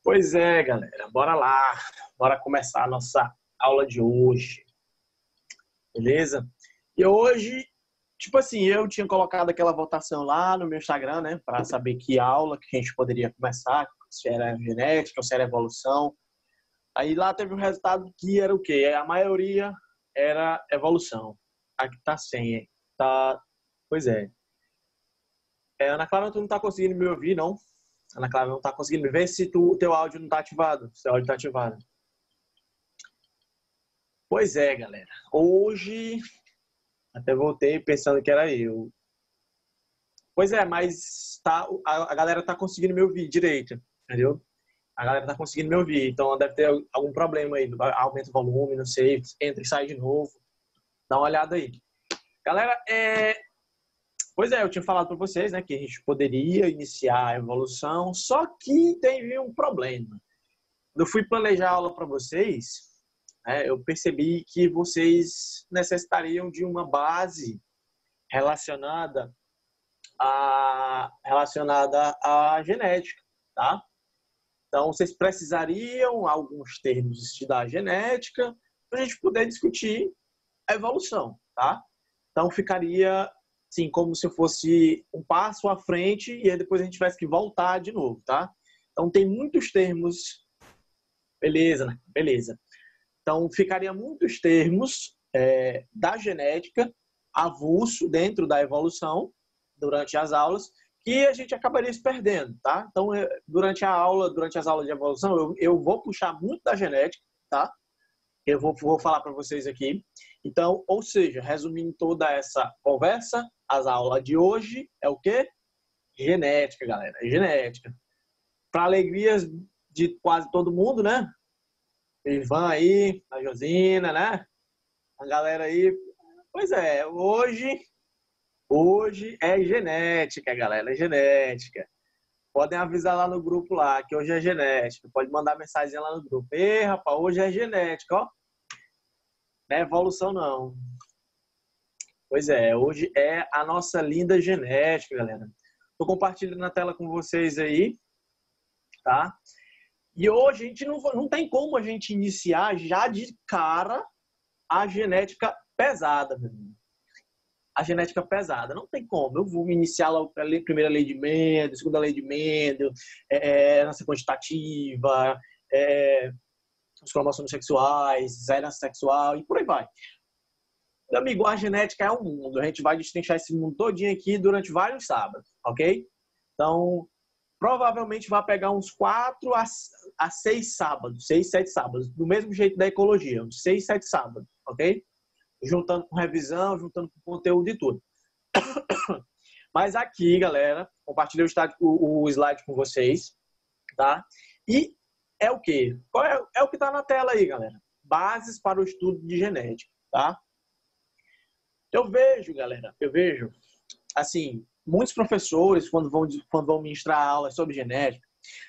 Pois é, galera, bora lá. Bora começar a nossa aula de hoje, beleza? E hoje, tipo assim, eu tinha colocado aquela votação lá no meu Instagram, né, para saber que aula que a gente poderia começar, se era genética ou se era evolução. Aí lá teve um resultado que era o quê? A maioria era evolução. Aqui tá 100, tá. Pois é. Ana Clara, tu não tá conseguindo me ouvir, não? Ana Clara não tá conseguindo me ver se o teu áudio não tá ativado. Se o áudio tá ativado. Pois é, galera. Hoje, até voltei pensando que era eu. Pois é, mas tá, a galera tá conseguindo me ouvir direito, entendeu? A galera tá conseguindo me ouvir, então deve ter algum problema aí. Aumenta o volume, não sei, entra e sai de novo. Dá uma olhada aí. Galera, pois é, eu tinha falado para vocês, né, que a gente poderia iniciar a evolução, só que teve um problema. Eu fui planejar a aula para vocês, né, eu percebi que vocês necessitariam de uma base relacionada à genética, tá? Então, vocês precisariam, alguns termos, estudar genética para a gente poder discutir a evolução, tá? Então, ficaria, assim, como se fosse um passo à frente e aí depois a gente tivesse que voltar de novo, tá? Então, tem muitos termos. Beleza, né? Beleza. Então, ficaria muitos termos da genética avulso dentro da evolução, durante as aulas, que a gente acabaria se perdendo, tá? Então, durante as aulas de evolução, eu vou puxar muito da genética, tá? Eu vou falar para vocês aqui. Então, ou seja, resumindo toda essa conversa, as aulas de hoje é o quê? Genética, galera. Genética. Para alegrias de quase todo mundo, né? Ivan aí, a Josina, né? A galera aí. Pois é, hoje é genética, galera. É genética. Podem avisar lá no grupo lá, que hoje é genética. Pode mandar mensagem lá no grupo. Ei, rapaz, hoje é genética, ó. Não é evolução, não. Pois é, hoje é a nossa linda genética, galera. Tô compartilhando na tela com vocês aí, tá? E hoje a gente não tem como a gente iniciar já de cara a genética pesada, meu irmão. A genética pesada. Não tem como. Eu vou iniciar lá a primeira lei de Mendel, segunda lei de Mendel, herança quantitativa, os cromossomos sexuais, a herança sexual e por aí vai. Meu amigo, a genética é um mundo. A gente vai destrinchar esse mundo todinho aqui durante vários sábados, ok? Então, provavelmente vai pegar uns 4 a 6 sábados, 6, 7 sábados, do mesmo jeito da ecologia, uns 6, 7 sábados, ok? Juntando com revisão, juntando com conteúdo e tudo. Mas aqui, galera, compartilhei o slide com vocês, tá? E é o quê? É o que tá na tela aí, galera. Bases para o estudo de genética, tá? Eu vejo, assim, muitos professores, quando vão ministrar aulas sobre genética,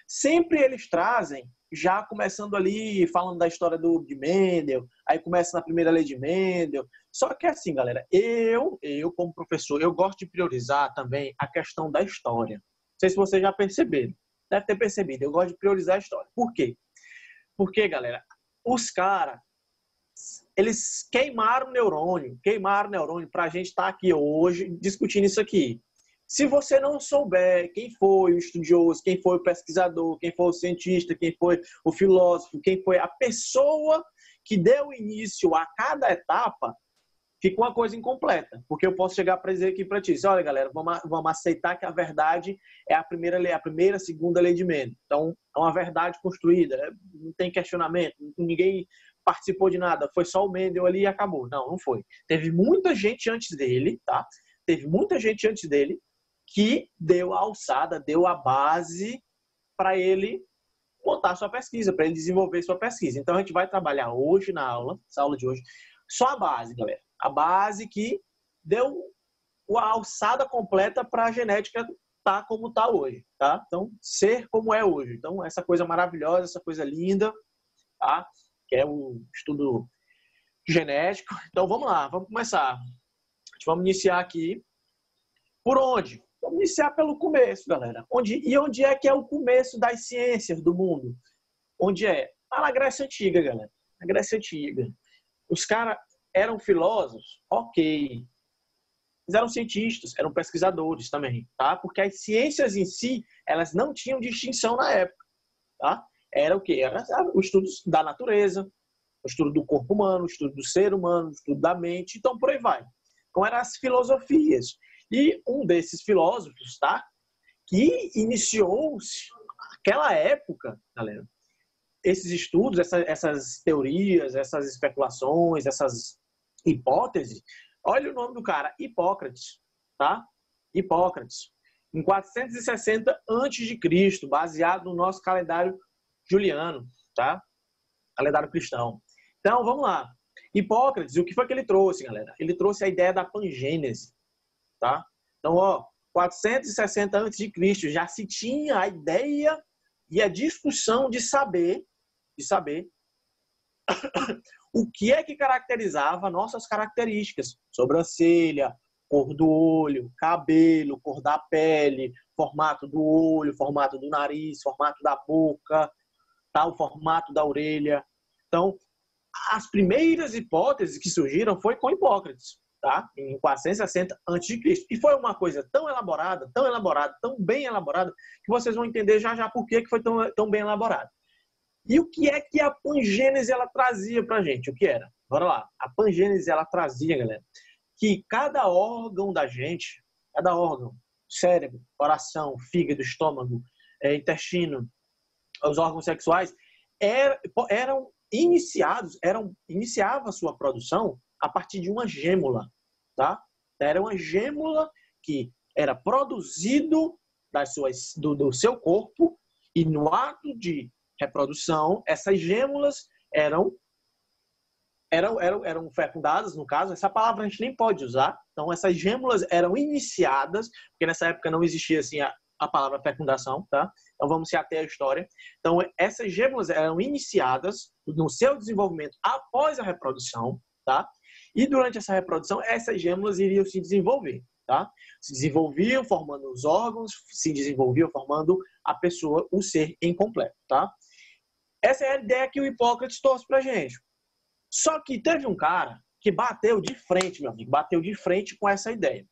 sempre eles trazem, já começando ali, falando da história de Mendel, aí começa na primeira lei de Mendel. Só que assim, galera, eu como professor, eu gosto de priorizar também a questão da história. Não sei se vocês já perceberam. Deve ter percebido, eu gosto de priorizar a história. Por quê? Porque, galera, os caras, eles queimaram o neurônio para a gente estar aqui hoje discutindo isso aqui. Se você não souber quem foi o estudioso, quem foi o pesquisador, quem foi o cientista, quem foi o filósofo, quem foi a pessoa que deu início a cada etapa, fica uma coisa incompleta. Porque eu posso chegar para dizer aqui para ti, olha, galera, vamos aceitar que a verdade é a primeira lei, a primeira, segunda lei de Mendel. Então, é uma verdade construída, não tem questionamento, ninguém participou de nada, foi só o Mendel ali e acabou. Não, não foi. Teve muita gente antes dele, tá? Teve muita gente antes dele que deu a alçada, deu a base para ele montar sua pesquisa, para ele desenvolver sua pesquisa. Então, a gente vai trabalhar hoje na aula, essa aula de hoje, só a base, galera. A base que deu a alçada completa para a genética tá como tá hoje, tá? Então, ser como é hoje. Então, essa coisa maravilhosa, essa coisa linda, tá? Que é o estudo genético. Então, vamos lá, vamos começar. Vamos iniciar aqui. Por onde? Vamos iniciar pelo começo, galera. Onde é que é o começo das ciências do mundo? Onde é? Lá na Grécia Antiga, galera. Na Grécia Antiga. Os caras eram filósofos? Ok. Eles eram cientistas, eram pesquisadores também, tá? Porque as ciências em si, elas não tinham distinção na época, tá? Era o quê? Era o estudo da natureza, o estudo do corpo humano, o estudo do ser humano, o estudo da mente, então por aí vai. Então eram as filosofias. E um desses filósofos, tá? Que iniciou-se naquela época, galera, esses estudos, essas teorias, essas especulações, essas hipóteses. Olha o nome do cara, Hipócrates, tá? Hipócrates. Em 460 a.C., baseado no nosso calendário juliano, tá? Calendário cristão. Então, vamos lá. Hipócrates, o que foi que ele trouxe, galera? Ele trouxe a ideia da pangênese, tá? Então, ó, 460 a.C. já se tinha a ideia e a discussão de saber o que é que caracterizava nossas características: sobrancelha, cor do olho, cabelo, cor da pele, formato do olho, formato do nariz, formato da boca, tá? O formato da orelha. Então, as primeiras hipóteses que surgiram foi com Hipócrates, tá? Em 460 a.C. E foi uma coisa tão elaborada, tão bem elaborada, que vocês vão entender já já por que foi tão bem elaborada. E o que é que a pangênese ela trazia pra gente? O que era? Bora lá. A pangênese ela trazia, galera, que cada órgão da gente, cada órgão, cérebro, coração, fígado, estômago, intestino, os órgãos sexuais, iniciava a sua produção a partir de uma gêmula, tá? Era uma gêmula que era produzido do seu corpo, e no ato de reprodução, essas gêmulas eram fecundadas, no caso. Essa palavra a gente nem pode usar. Então, essas gêmulas eram iniciadas, porque nessa época não existia assim a palavra fecundação, tá? Então, vamos se ater à história. Então, essas gêmulas eram iniciadas no seu desenvolvimento após a reprodução, tá? E durante essa reprodução, essas gêmulas iriam se desenvolver, tá? Se desenvolviam formando os órgãos, se desenvolviam formando a pessoa, o ser incompleto, tá? Essa é a ideia que o Hipócrates trouxe pra gente. Só que teve um cara que bateu de frente, meu amigo, bateu de frente com essa ideia,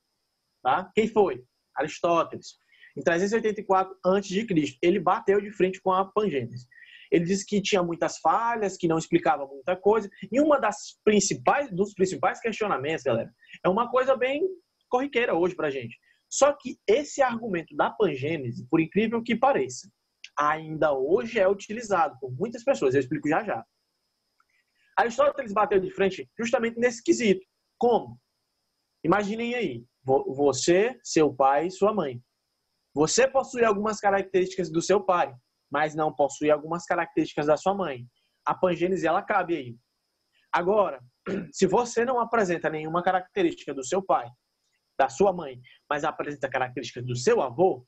tá? Quem foi? Aristóteles. Em 384 a.C., ele bateu de frente com a pangênese. Ele disse que tinha muitas falhas, que não explicava muita coisa. E uma dos principais questionamentos, galera, é uma coisa bem corriqueira hoje pra gente. Só que esse argumento da pangênese, por incrível que pareça, ainda hoje é utilizado por muitas pessoas. Eu explico já já. Aristóteles bateu de frente justamente nesse quesito. Como? Imaginem aí, você, seu pai e sua mãe. Você possui algumas características do seu pai, mas não possui algumas características da sua mãe. A pangênese, ela cabe aí. Agora, se você não apresenta nenhuma característica do seu pai, da sua mãe, mas apresenta características do seu avô,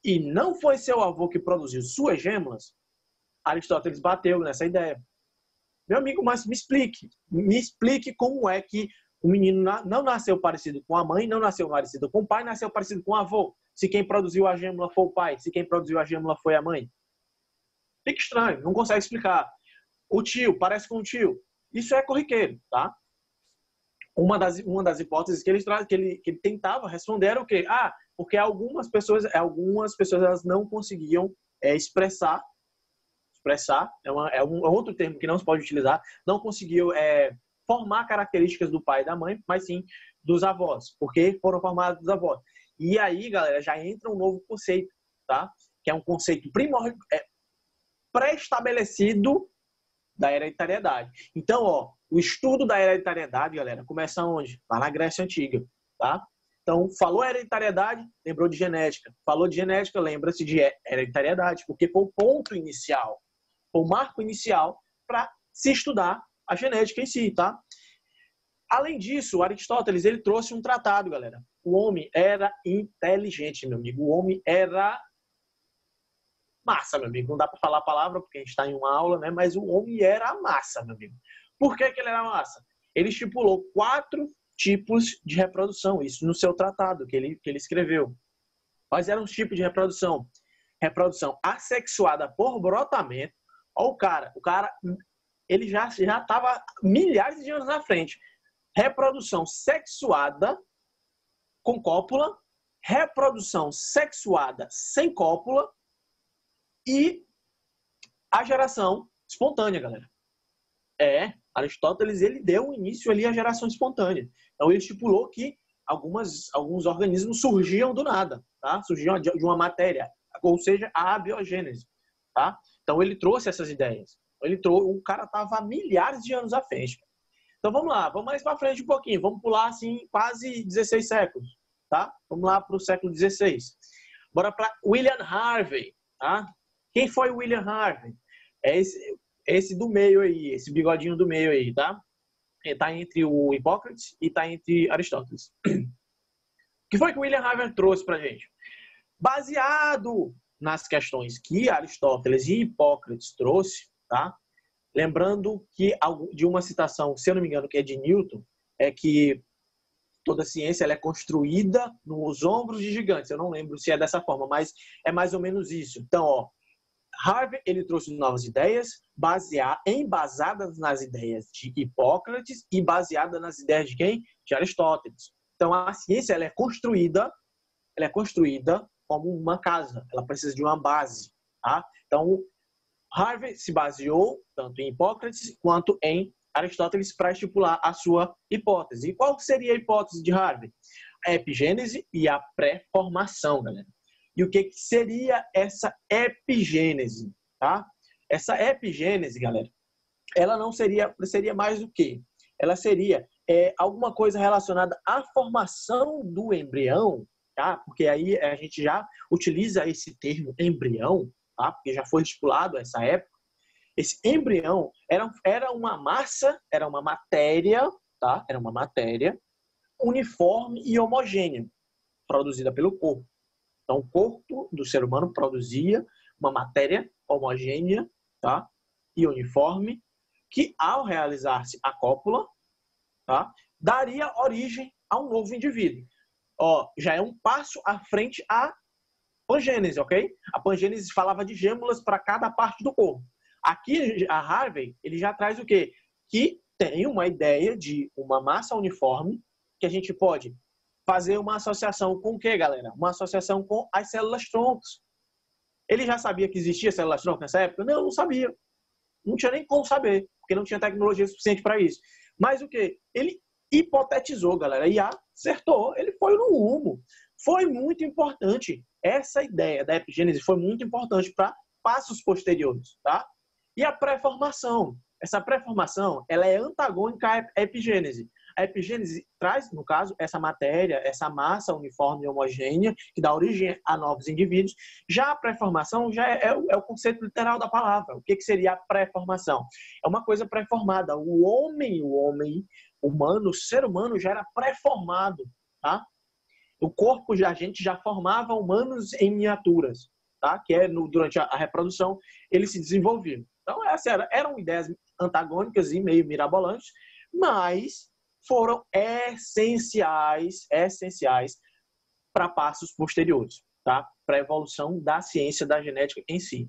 e não foi seu avô que produziu suas gêmeas, Aristóteles bateu nessa ideia. Meu amigo, mas me explique como é que o menino não nasceu parecido com a mãe, não nasceu parecido com o pai, nasceu parecido com o avô. Se quem produziu a gêmea foi o pai, se quem produziu a gêmea foi a mãe. Fica estranho, não consegue explicar. O tio, parece com o tio. Isso é corriqueiro, tá? Uma das hipóteses que ele tentava responder era o quê? Porque algumas pessoas elas não conseguiam expressar é um outro termo que não se pode utilizar, não conseguiu formar características do pai e da mãe, mas sim dos avós, porque foram formados dos avós. E aí, galera, já entra um novo conceito, tá? Que é um conceito pré-estabelecido da hereditariedade. Então, ó, o estudo da hereditariedade, galera, começa onde? Lá na Grécia Antiga, tá? Então, falou hereditariedade, lembrou de genética. Falou de genética, lembra-se de hereditariedade, porque foi o ponto inicial, o marco inicial para se estudar a genética em si, tá? Além disso, Aristóteles, ele trouxe um tratado, galera. O homem era inteligente, meu amigo. O homem era massa, meu amigo. Não dá para falar a palavra porque a gente está em uma aula, né? Mas o homem era massa, meu amigo. Por que ele era massa? Ele estipulou 4 tipos de reprodução, isso no seu tratado que ele escreveu. Quais eram os tipos de reprodução? Reprodução assexuada por brotamento. Olha o cara ele já estava milhares de anos na frente. Reprodução sexuada com cópula, reprodução sexuada sem cópula e a geração espontânea, galera. Aristóteles, ele deu início ali à geração espontânea. Então, ele estipulou que alguns organismos surgiam do nada, tá? Surgiam de uma matéria, ou seja, a abiogênese, tá? Então, ele trouxe essas ideias. O cara estava há milhares de anos à frente. Então, vamos lá, vamos mais para frente um pouquinho. Vamos pular, assim, quase 16 séculos, tá? Vamos lá para o século XVI. Bora para William Harvey, tá? Quem foi o William Harvey? É esse do meio aí, esse bigodinho do meio aí, tá? Ele tá entre o Hipócrates e tá entre Aristóteles. O que foi que o William Harvey trouxe pra gente? Baseado nas questões que Aristóteles e Hipócrates trouxe, tá? Lembrando que de uma citação, se eu não me engano, que é de Newton, é que toda ciência ela é construída nos ombros de gigantes. Eu não lembro se é dessa forma, mas é mais ou menos isso. Então, ó, Harvey, ele trouxe novas ideias, embasadas nas ideias de Hipócrates e baseadas nas ideias de quem? De Aristóteles. Então, a ciência ela é construída como uma casa. Ela precisa de uma base, tá? Então, Harvey se baseou tanto em Hipócrates quanto em Aristóteles para estipular a sua hipótese. E qual seria a hipótese de Harvey? A epigênese e a pré-formação, galera. E o que seria essa epigênese, tá? Essa epigênese, galera, ela não seria mais do que? Ela seria alguma coisa relacionada à formação do embrião, tá? Porque aí a gente já utiliza esse termo embrião, tá? Porque já foi estipulado essa época. Esse embrião era uma massa, era uma matéria, tá? Era uma matéria uniforme e homogênea, produzida pelo corpo. Então, o corpo do ser humano produzia uma matéria homogênea, tá? E uniforme, que ao realizar-se a cópula, tá? Daria origem a um novo indivíduo. Ó, já é um passo à frente à pangênese, ok? A pangênese falava de gêmulas para cada parte do corpo. Aqui, a Harvey, ele já traz o quê? Que tem uma ideia de uma massa uniforme que a gente pode fazer uma associação com o quê, galera? Uma associação com as células-troncos. Ele já sabia que existia células-troncos nessa época? Não, não sabia. Não tinha nem como saber, porque não tinha tecnologia suficiente para isso. Mas o quê? Ele hipotetizou, galera, e acertou. Ele foi no rumo. Foi muito importante. Essa ideia da epigênese foi muito importante para passos posteriores, tá? E a pré-formação? Essa pré-formação, ela é antagônica à epigênese. A epigênese traz, no caso, essa matéria, essa massa uniforme e homogênea, que dá origem a novos indivíduos. Já a pré-formação já é o conceito literal da palavra. O que seria a pré-formação? É uma coisa pré-formada. O homem humano, o ser humano já era pré-formado, tá? O corpo da gente já formava humanos em miniaturas, tá? Que durante a reprodução, eles se desenvolviam. Então, eram ideias antagônicas e meio mirabolantes, mas foram essenciais para passos posteriores, tá? Para a evolução da ciência da genética em si.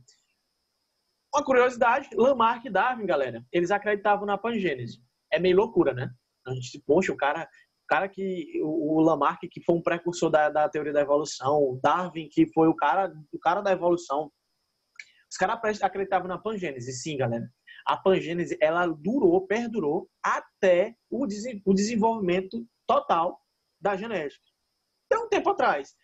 Uma curiosidade, Lamarck e Darwin, galera, eles acreditavam na pangênese. É meio loucura, né? A gente, poxa, o Lamarck, que foi um precursor da teoria da evolução, o Darwin, que foi o cara da evolução, os caras acreditavam na pangênese. Sim, galera. A pangênese, ela perdurou até o desenvolvimento total da genética. Então, um tempo atrás,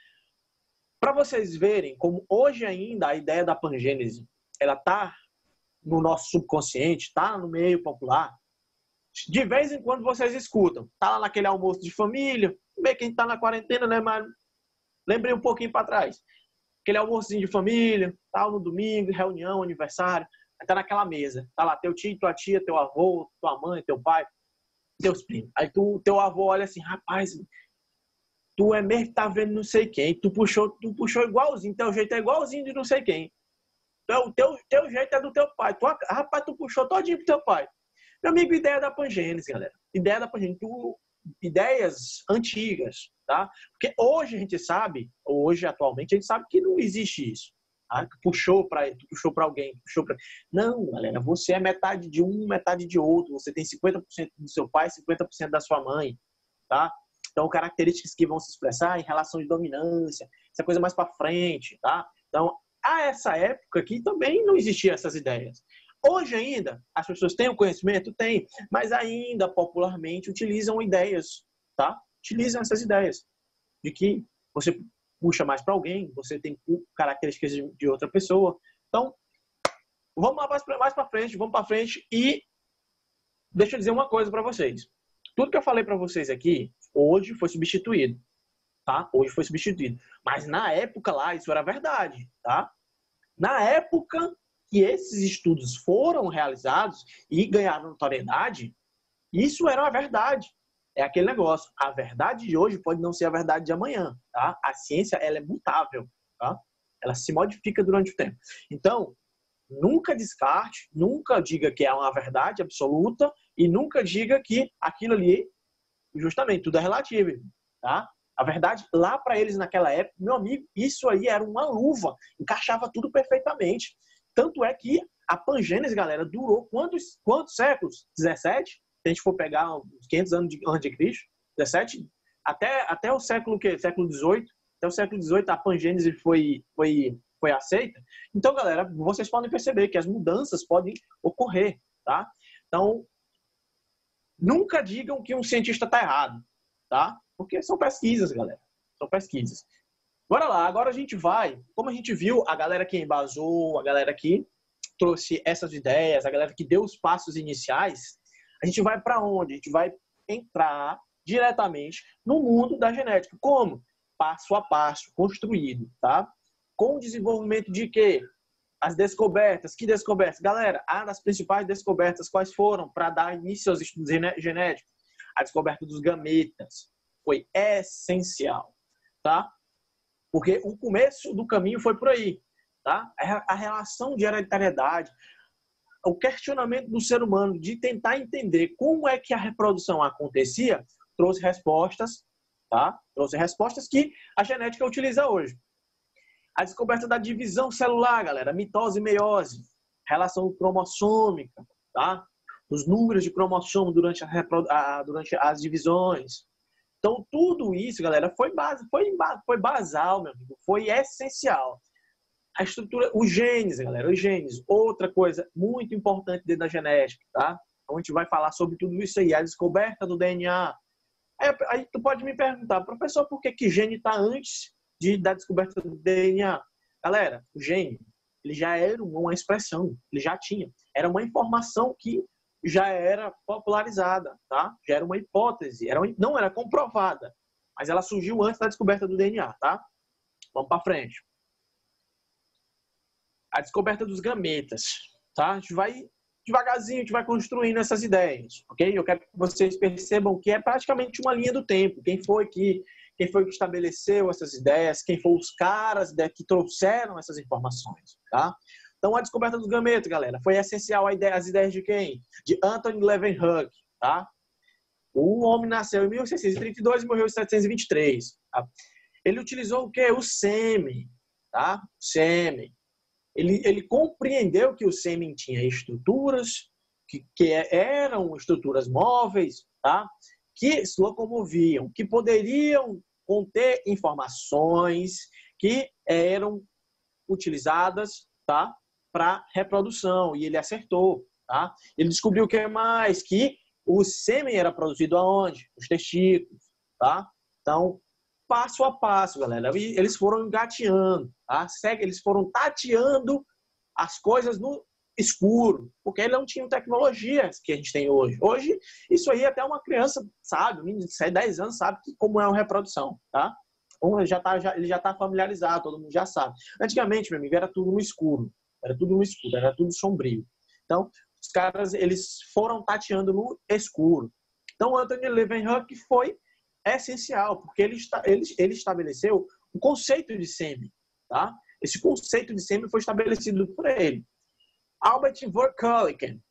para vocês verem como hoje ainda a ideia da pangênese, ela tá no nosso subconsciente, tá no meio popular. De vez em quando vocês escutam, tá lá naquele almoço de família, meio que a gente tá na quarentena, né, mas lembrei um pouquinho para trás. Aquele almoçozinho de família, tal, no domingo, reunião, aniversário, aí tá naquela mesa, tá lá teu tio, tua tia, teu avô, tua mãe, teu pai, teus primos. Aí teu avô olha assim, rapaz, tu é mesmo que tá vendo não sei quem, tu puxou igualzinho, teu jeito é igualzinho de não sei quem. Teu jeito é do teu pai. Rapaz, tu puxou todinho pro teu pai. Meu amigo, ideia da pangênese, galera. Ideia da pangênese. Ideias antigas, tá? Porque hoje a gente sabe, atualmente, a gente sabe que não existe isso. Tá? Puxou para alguém, puxou para... Não, galera, você é metade de um, metade de outro. Você tem 50% do seu pai, 50% da sua mãe, tá? Então, características que vão se expressar em relação de dominância, essa coisa mais para frente, tá? Então, a essa época aqui também não existiam essas ideias. Hoje ainda, as pessoas têm o conhecimento? Tem, mas ainda popularmente utilizam ideias, tá? Utilizam essas ideias de que você puxa mais para alguém, você tem características de outra pessoa. Então, vamos lá mais para frente e deixa eu dizer uma coisa para vocês. Tudo que eu falei para vocês aqui, hoje foi substituído, tá? Hoje foi substituído. Mas na época lá, isso era verdade, tá? Na época que esses estudos foram realizados e ganharam notoriedade, isso era uma verdade. É aquele negócio. A verdade de hoje pode não ser a verdade de amanhã, tá? A ciência, ela é mutável, tá? Ela se modifica durante o tempo. Então, nunca descarte, nunca diga que é uma verdade absoluta e nunca diga que aquilo ali, justamente, tudo é relativo, tá? A verdade, lá para eles naquela época, meu amigo, isso aí era uma luva, encaixava tudo perfeitamente. Tanto é que a pangênese, galera, durou quantos séculos? 17? Se a gente for pegar uns 500 anos antes de Cristo, 17, até o século que? Século 18. Até o século 18 a pangênese foi aceita. Então, galera, vocês podem perceber que as mudanças podem ocorrer, tá? Então, nunca digam que um cientista está errado, tá? Porque são pesquisas, galera. São pesquisas. Bora lá, agora a gente vai, como a gente viu, a galera que embasou, a galera que trouxe essas ideias, a galera que deu os passos iniciais, a gente vai para onde? A gente vai entrar diretamente no mundo da genética. Como? Passo a passo, construído, tá? Com o desenvolvimento de quê? As descobertas. Que descobertas? Galera, das principais descobertas, quais foram para dar início aos estudos genéticos? A descoberta dos gametas foi essencial, tá? Porque o começo do caminho foi por aí, tá? A relação de hereditariedade, o questionamento do ser humano de tentar entender como é que a reprodução acontecia, trouxe respostas, tá? Trouxe respostas que a genética utiliza hoje. A descoberta da divisão celular, galera, mitose e meiose, relação cromossômica, tá? Os números de cromossomo durante as divisões. Então, tudo isso, galera, foi basal, meu amigo, foi essencial. A estrutura, os genes, galera, os genes, outra coisa muito importante dentro da genética, tá? Então, a gente vai falar sobre tudo isso aí, a descoberta do DNA. Aí tu pode me perguntar, professor, por que gene está antes da descoberta do DNA? Galera, o gene, ele já era uma expressão, ele já tinha. Era uma informação que já era popularizada, tá? Já era uma hipótese, não era comprovada, mas ela surgiu antes da descoberta do DNA, tá? Vamos para frente. A descoberta dos gametas, tá? A gente vai devagarzinho, a gente vai construindo essas ideias, ok? Eu quero que vocês percebam que é praticamente uma linha do tempo. Quem foi que estabeleceu essas ideias? Quem foram os caras que trouxeram essas informações, tá? Então, a descoberta dos gametas, galera, foi essencial as ideias de quem? De Anthony Leeuwenhoek, tá? O homem nasceu em 1632 e morreu em 1723. Tá? Ele utilizou o quê? O sêmen, tá? O sêmen. Ele compreendeu que o sêmen tinha estruturas, que eram estruturas móveis, tá? Que se locomoviam, que poderiam conter informações que eram utilizadas, tá? Para reprodução, e ele acertou, tá? Ele descobriu o que mais? Que o sêmen era produzido aonde? Nos testículos, tá? Então, passo a passo, galera. E eles foram engateando, tá? Eles foram tateando as coisas no escuro, porque eles não tinham tecnologias que a gente tem hoje. Hoje, isso aí até uma criança sabe, um menino de 10 anos sabe como é uma reprodução, tá? Ele já tá familiarizado, todo mundo já sabe. Antigamente, meu amigo, era tudo no escuro. Era tudo no escuro, era tudo sombrio. Então, os caras, eles foram tateando no escuro. Então, Anthony Leeuwenhoek foi essencial, porque ele estabeleceu o conceito de sêmen, tá? Esse conceito de sêmen foi estabelecido por ele. Albert von Kolliken,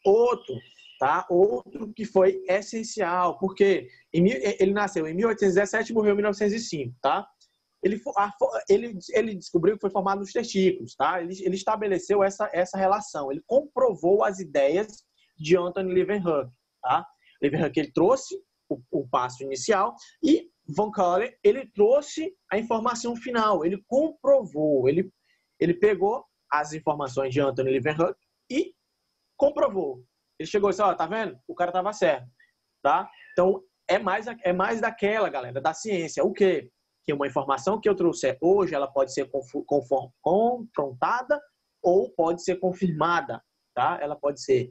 outro tá? Outro que foi essencial, porque ele nasceu em 1817 e morreu em 1905, tá? Ele descobriu que foi formado nos testículos, tá? Ele estabeleceu essa relação, ele comprovou as ideias de Anthony Leeuwenhoek, tá? Leeuwenhoek, ele trouxe o passo inicial e Von Kohler, ele trouxe a informação final, ele comprovou, ele pegou as informações de Anthony Leeuwenhoek e comprovou. Ele chegou e disse, ó, tá vendo? O cara tava certo, tá? Então, é mais daquela, galera, da ciência. O quê? Que uma informação que eu trouxer hoje, ela pode ser confrontada ou pode ser confirmada, tá? Ela pode ser...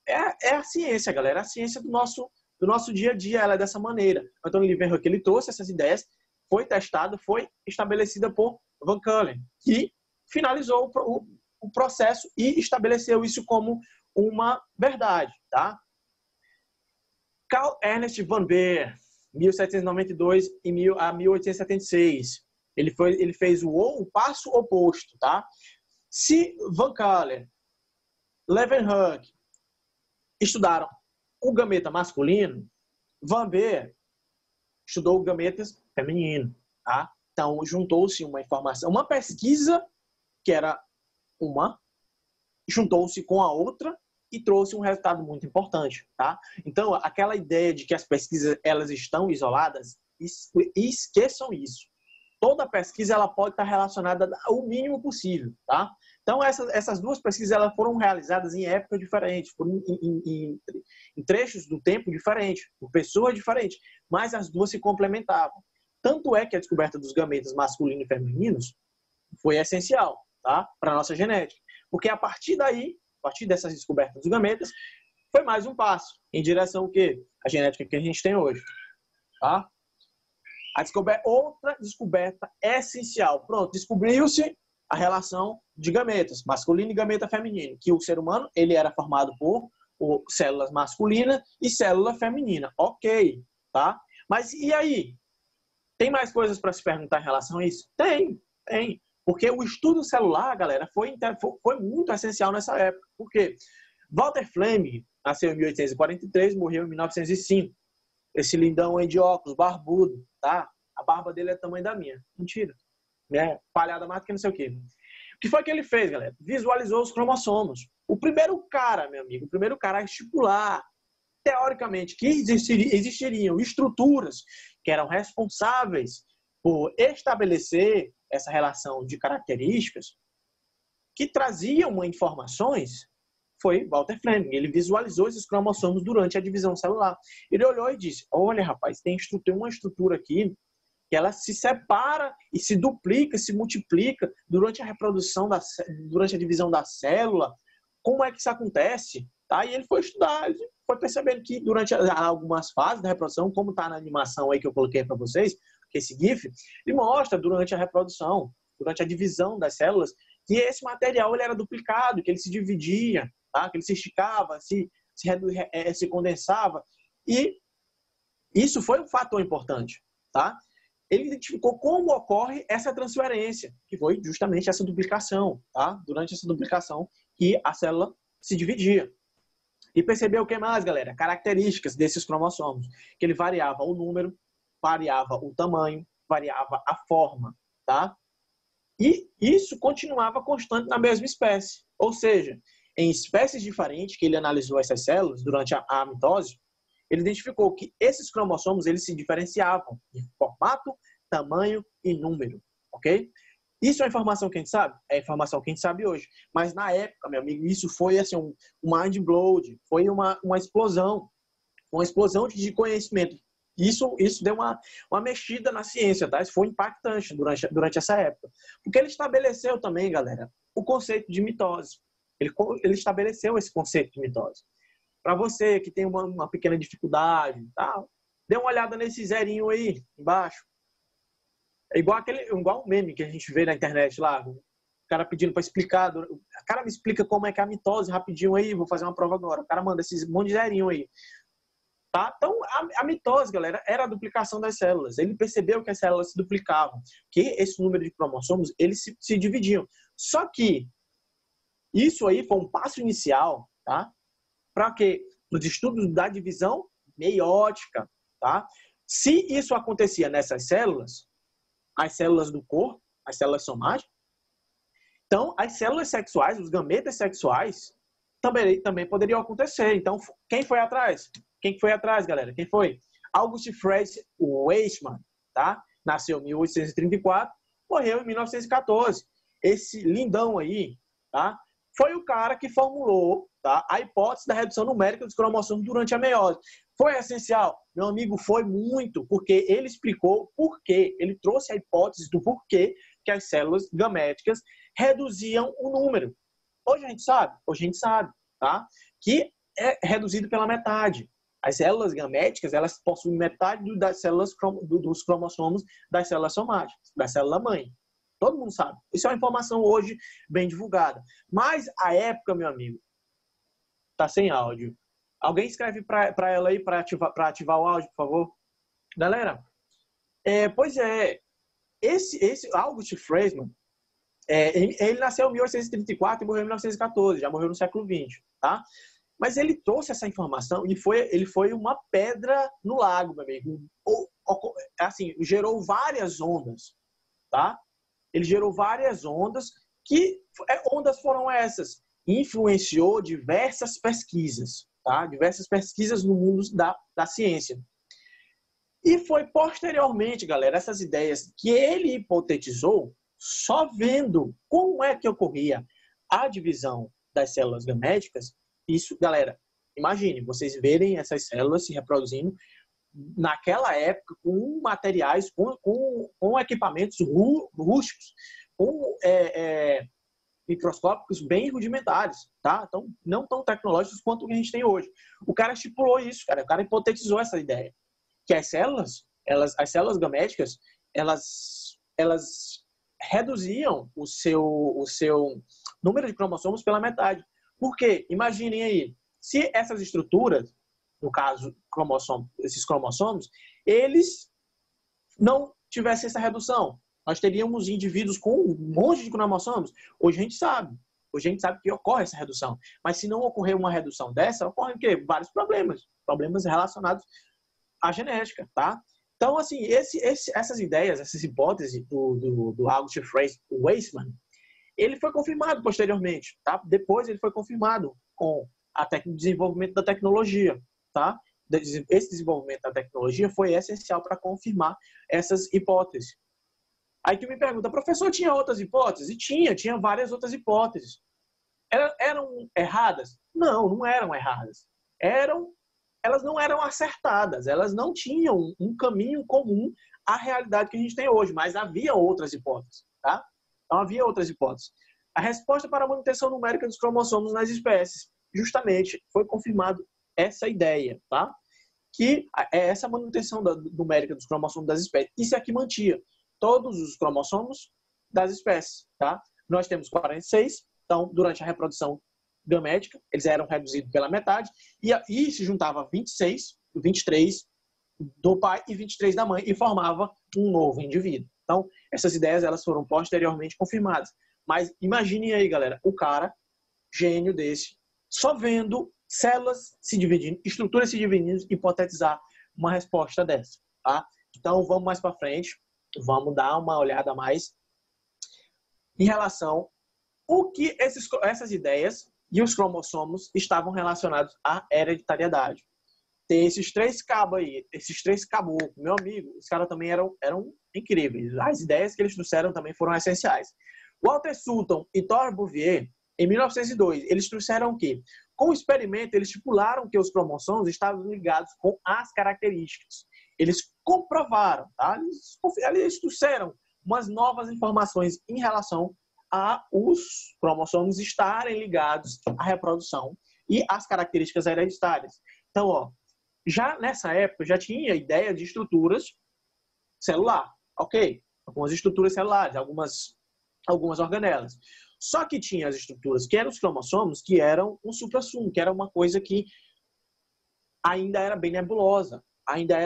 É a ciência, galera. É a ciência do nosso dia a dia, ela é dessa maneira. Então, o Leeuwenhoek, ele trouxe essas ideias, foi testado, foi estabelecida por Von Kohler, que finalizou o processo e estabeleceu isso como uma verdade, tá? Carl Ernst von Baer, 1792 a 1876. Ele fez o passo oposto, tá? Se Von Kohler, Leeuwenhoek estudaram o gameta masculino, Von Baer estudou o gameta feminino, tá? Então, juntou-se uma informação, uma pesquisa que era juntou-se com a outra e trouxe um resultado muito importante, tá? Então, aquela ideia de que as pesquisas elas estão isoladas, esqueçam isso. Toda pesquisa ela pode estar relacionada ao mínimo possível, tá? Então, essas duas pesquisas elas foram realizadas em épocas diferentes, em trechos do tempo diferentes, por pessoas diferentes, mas as duas se complementavam. Tanto é que a descoberta dos gametas masculinos e femininos foi essencial, tá? Para a nossa genética. Porque a partir dessas descobertas dos gametas, foi mais um passo em direção ao quê? A genética que a gente tem hoje, tá? Outra descoberta essencial. Pronto, descobriu-se a relação de gametas, masculino e gameta feminino, que o ser humano ele era formado por células masculinas e célula feminina. Ok, tá? Mas e aí? Tem mais coisas para se perguntar em relação a isso? Tem. Porque o estudo celular, galera, foi muito essencial nessa época. Por quê? Walter Flemming nasceu em 1843, morreu em 1905. Esse lindão aí de óculos, barbudo, tá? A barba dele é do tamanho da minha. Mentira. Né? Palhada mais do que não sei o quê. O que foi que ele fez, galera? Visualizou os cromossomos. O primeiro cara, meu amigo, o primeiro cara a estipular, teoricamente, que existiriam estruturas que eram responsáveis por estabelecer essa relação de características que traziam informações foi Walter Flemming. Ele visualizou esses cromossomos durante a divisão celular. Ele olhou e disse, olha, rapaz, tem uma estrutura aqui que ela se separa e se duplica, se multiplica durante a reprodução, durante a divisão da célula. Como é que isso acontece? Tá? E ele foi estudar, ele foi percebendo que durante algumas fases da reprodução, como está na animação aí que eu coloquei para vocês, que esse GIF, ele mostra durante a reprodução, durante a divisão das células, que esse material ele era duplicado, que ele se dividia, tá? Que ele se esticava, se condensava. E isso foi um fator importante. Tá? Ele identificou como ocorre essa transferência, que foi justamente essa duplicação. Tá? Durante essa duplicação que a célula se dividia. E percebeu o que mais, galera? Características desses cromossomos. Que ele variava o número, variava o tamanho, variava a forma. Tá? E isso continuava constante na mesma espécie. Ou seja, em espécies diferentes que ele analisou essas células durante a mitose, ele identificou que esses cromossomos eles se diferenciavam em formato, tamanho e número. Ok? Isso é a informação que a gente sabe? É a informação que a gente sabe hoje. Mas na época, meu amigo, isso foi assim, um mind blow, foi uma explosão. Uma explosão de conhecimento. Isso deu uma mexida na ciência, tá? Isso foi impactante durante essa época. Porque ele estabeleceu também, galera, o conceito de mitose. Ele estabeleceu esse conceito de mitose. Para você que tem uma pequena dificuldade, tá? Dê uma olhada nesse zerinho aí, embaixo. É igual um meme que a gente vê na internet lá. O cara pedindo para explicar. O cara me explica como é que é a mitose rapidinho aí, vou fazer uma prova agora. O cara manda esses monte de zerinho aí. Tá? Então, a mitose, galera, era a duplicação das células. Ele percebeu que as células se duplicavam, que esse número de cromossomos, eles se dividiam. Só que isso aí foi um passo inicial, tá? para quê? Nos estudos da divisão meiótica, tá? Se isso acontecia nessas células, as células do corpo, as células somáticas, então as células sexuais, os gametas sexuais, também poderiam acontecer. Então, quem foi atrás? Quem foi atrás, galera? Quem foi? August Fred Weismann, tá? Nasceu em 1834, morreu em 1914. Esse lindão aí, tá? Foi o cara que formulou, tá, a hipótese da redução numérica dos cromossomos durante a meiose. Foi essencial? Meu amigo, foi muito, porque ele explicou por quê. Ele trouxe a hipótese do porquê que as células gaméticas reduziam o número. Hoje a gente sabe, tá? Que é reduzido pela metade. As células gaméticas, elas possuem metade das células dos cromossomos das células somáticas, da célula mãe. Todo mundo sabe. Isso é uma informação hoje bem divulgada. Mas a época, meu amigo, tá sem áudio. Alguém escreve para ela aí para ativar o áudio, por favor? Galera, pois é, esse August Weismann, ele nasceu em 1834 e morreu em 1914, já morreu no século XX, tá? Mas ele trouxe essa informação e ele foi uma pedra no lago, meu amigo. Assim, gerou várias ondas, tá? Ele gerou várias ondas. Que ondas foram essas? Influenciou diversas pesquisas, tá? Diversas pesquisas no mundo da ciência. E foi posteriormente, galera, essas ideias que ele hipotetizou, só vendo como é que ocorria a divisão das células gaméticas. Isso, galera, imagine, vocês verem essas células se reproduzindo naquela época com materiais, com equipamentos rústicos, com microscópicos bem rudimentares, tá? Então, não tão tecnológicos quanto o que a gente tem hoje. O cara estipulou isso, cara. O cara hipotetizou essa ideia. Que as células gaméticas, elas reduziam o seu número de cromossomos pela metade. Por quê? Imaginem aí, se essas estruturas, no caso, esses cromossomos, eles não tivessem essa redução, nós teríamos indivíduos com um monte de cromossomos. Hoje a gente sabe que ocorre essa redução. Mas se não ocorrer uma redução dessa, ocorrem o quê? Vários problemas relacionados à genética, tá? Então, assim, essas ideias, essas hipóteses do August Fred Weismann, ele foi confirmado posteriormente, tá? Depois ele foi confirmado com o desenvolvimento da tecnologia, tá? Esse desenvolvimento da tecnologia foi essencial para confirmar essas hipóteses. Aí tu me pergunta, professor, tinha outras hipóteses? E tinha várias outras hipóteses. Eram erradas? Não, não eram erradas. Elas não eram acertadas, elas não tinham um caminho comum à realidade que a gente tem hoje, mas havia outras hipóteses, tá? Então, havia outras hipóteses. A resposta para a manutenção numérica dos cromossomos nas espécies, justamente, foi confirmado essa ideia, tá? Que é essa manutenção numérica dos cromossomos das espécies. Isso é que mantinha todos os cromossomos das espécies, tá? Nós temos 46, então, durante a reprodução gamética, eles eram reduzidos pela metade, e se juntava 26, 23 do pai e 23 da mãe, e formava um novo indivíduo. Então, essas ideias elas foram posteriormente confirmadas. Mas imaginem aí, galera, o cara, gênio desse, só vendo células se dividindo, estruturas se dividindo, hipotetizar uma resposta dessa, tá? Então, vamos mais para frente, vamos dar uma olhada mais em relação ao que essas ideias e os cromossomos estavam relacionados à hereditariedade. Tem esses três cabos aí, esses três caboclos, meu amigo, os caras também eram incríveis. As ideias que eles trouxeram também foram essenciais. Walter Sutton e Thor Bouvier, em 1902, eles trouxeram o quê? Com o experimento, eles estipularam que os cromossomos estavam ligados com as características. Eles comprovaram, tá? Eles trouxeram umas novas informações em relação a os cromossomos estarem ligados à reprodução e às características hereditárias. Então, ó, já nessa época, já tinha ideia de estruturas celular, ok? Algumas estruturas celulares, algumas organelas. Só que tinha as estruturas que eram os cromossomos, que eram um suprassumo, que era uma coisa que ainda era bem nebulosa, ainda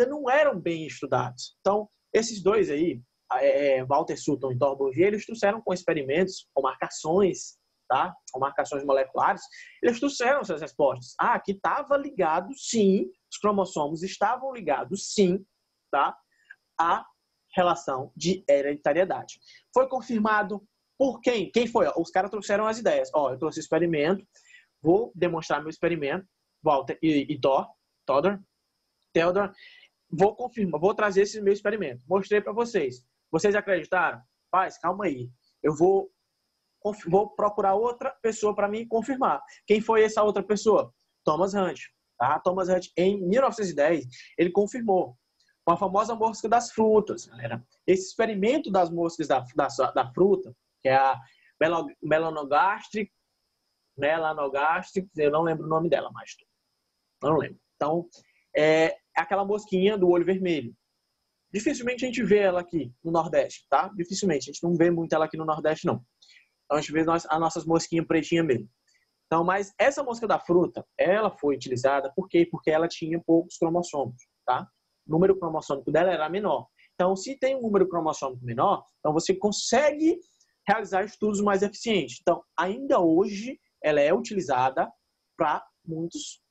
não eram bem estudados. Então, esses dois aí, Walter Sutton e Thor Bouvier, eles trouxeram com experimentos, com marcações tá? Com marcações moleculares, eles trouxeram essas respostas. Ah, que estava ligado, sim, os cromossomos estavam ligados, sim, tá? À relação de hereditariedade. Foi confirmado por quem? Quem foi? Os caras trouxeram as ideias. Ó, eu trouxe experimento, vou demonstrar meu experimento, Walter e Theodor, vou confirmar, vou trazer esse meu experimento. Mostrei para vocês. Vocês acreditaram? Paz, calma aí. Eu vou procurar outra pessoa para me confirmar. Quem foi essa outra pessoa? Thomas Hunt. Tá? Thomas Hunt, em 1910, ele confirmou com a famosa mosca das frutas, galera. Esse experimento das moscas da fruta, que é a melanogastrix, eu não lembro o nome dela mais. Não lembro. Então, é aquela mosquinha do olho vermelho. Dificilmente a gente vê ela aqui no Nordeste, tá? Dificilmente. A gente não vê muito ela aqui no Nordeste, não. Então, a gente vê as nossas mosquinhas pretinhas mesmo. Então, mas essa mosca da fruta, ela foi utilizada por quê? Porque ela tinha poucos cromossomos, tá? O número cromossômico dela era menor. Então, se tem um número cromossômico menor, então você consegue realizar estudos mais eficientes. Então, ainda hoje, ela é utilizada para muitos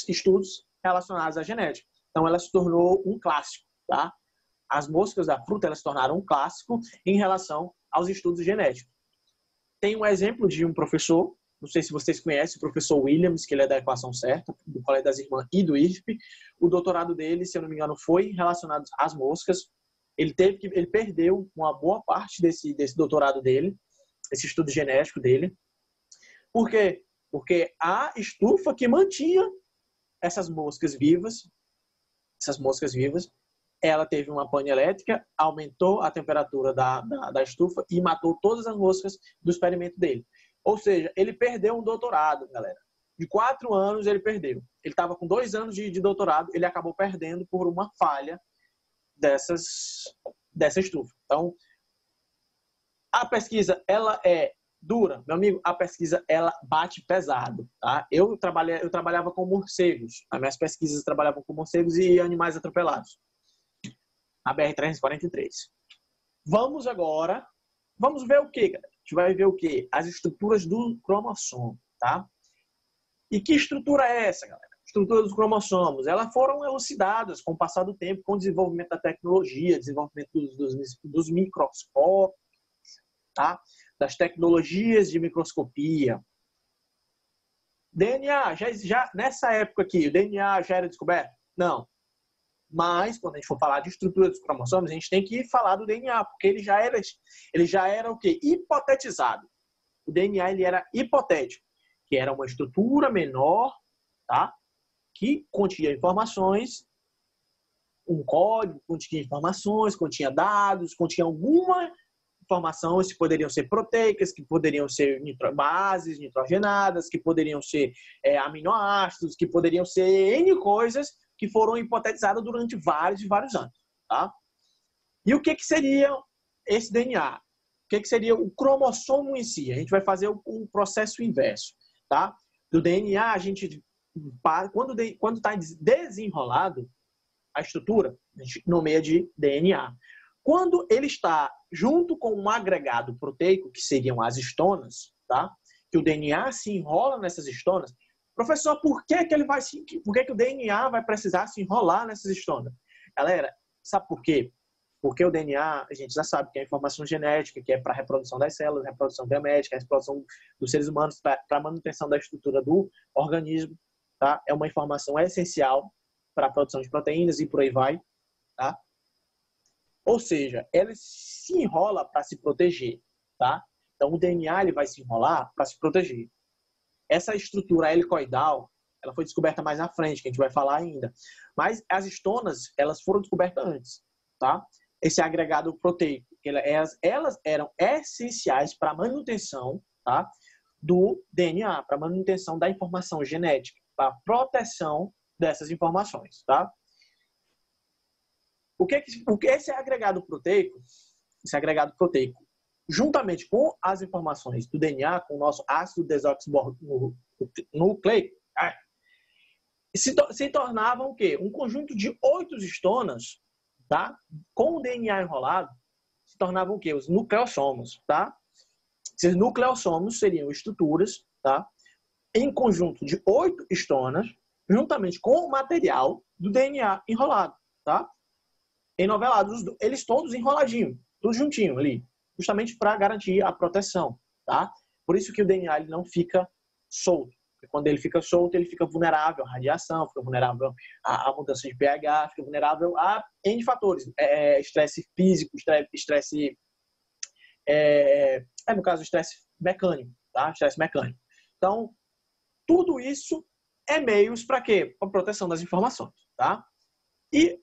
estudos relacionados à genética. Então, ela se tornou um clássico, tá? As moscas da fruta, elas se tornaram um clássico em relação aos estudos genéticos. Tem um exemplo de um professor, não sei se vocês conhecem, o professor Williams, que ele é da Equação Certa, do Colégio das Irmãs e do IFP. O doutorado dele, se eu não me engano, foi relacionado às moscas. Ele perdeu uma boa parte desse doutorado dele, esse estudo genético dele. Por quê? Porque a estufa que mantinha essas moscas vivas, ela teve uma pane elétrica, aumentou a temperatura da estufa e matou todas as moscas do experimento dele. Ou seja, ele perdeu um doutorado, galera. De 4 anos ele perdeu. Ele estava com 2 anos de doutorado, ele acabou perdendo por uma falha dessa estufa. Então, a pesquisa, ela é dura, meu amigo, a pesquisa, ela bate pesado, tá? Eu trabalhava com morcegos. As minhas pesquisas trabalhavam com morcegos e animais atropelados. A BR-343. Vamos ver o que, galera? A gente vai ver o que? As estruturas do cromossomo, tá? E que estrutura é essa, galera? Estrutura dos cromossomos. Elas foram elucidadas com o passar do tempo, com o desenvolvimento da tecnologia, desenvolvimento dos microscópios, tá? Das tecnologias de microscopia. DNA, já nessa época aqui, o DNA já era descoberto? Não. Mas, quando a gente for falar de estrutura dos cromossomos, a gente tem que falar do DNA, porque ele já era o quê? Hipotetizado. O DNA ele era hipotético, que era uma estrutura menor, tá? Que continha informações, um código, continha informações, continha dados, continha alguma informação, que poderiam ser proteicas, que poderiam ser bases nitrogenadas, que poderiam ser aminoácidos, que poderiam ser N coisas que foram hipotetizadas durante vários e vários anos. Tá? E o que seria esse DNA? O que seria o cromossomo em si? A gente vai fazer o processo inverso. Tá? Do DNA, a gente, quando está desenrolado a estrutura, a gente nomeia de DNA. Quando ele está junto com um agregado proteico, que seriam as histonas, tá? Que o DNA se enrola nessas histonas. Professor, por que o DNA vai precisar se enrolar nessas histonas? Galera, sabe por quê? Porque o DNA, a gente já sabe que é informação genética, que é para a reprodução das células, reprodução gamética, a reprodução dos seres humanos, para a manutenção da estrutura do organismo, tá? É uma informação essencial para a produção de proteínas e por aí vai, tá? Ou seja, ela se enrola para se proteger, tá? Então, o DNA ele vai se enrolar para se proteger. Essa estrutura helicoidal, ela foi descoberta mais à frente, que a gente vai falar ainda. Mas as histonas, elas foram descobertas antes, tá? Esse agregado proteico, elas eram essenciais para a manutenção, tá? Do DNA, para a manutenção da informação genética, para a proteção dessas informações, tá? Esse agregado proteico, juntamente com as informações do DNA, com o nosso ácido desoxinucleico, se tornavam o quê? Um conjunto de 8 histonas, tá? Com o DNA enrolado, se tornavam o quê? Os nucleossomos, tá? Esses nucleossomos seriam estruturas, tá? Em conjunto de 8 histonas, juntamente com o material do DNA enrolado, tá? Enovelados, eles todos enroladinhos, tudo juntinho ali, justamente para garantir a proteção, tá? Por isso que o DNA ele não fica solto. Porque quando ele fica solto, ele fica vulnerável à radiação, fica vulnerável à mudança de pH, fica vulnerável a N fatores. Estresse físico, estresse... no caso, estresse mecânico, tá? Estresse mecânico. Então, tudo isso é meios para quê? Para proteção das informações, tá? E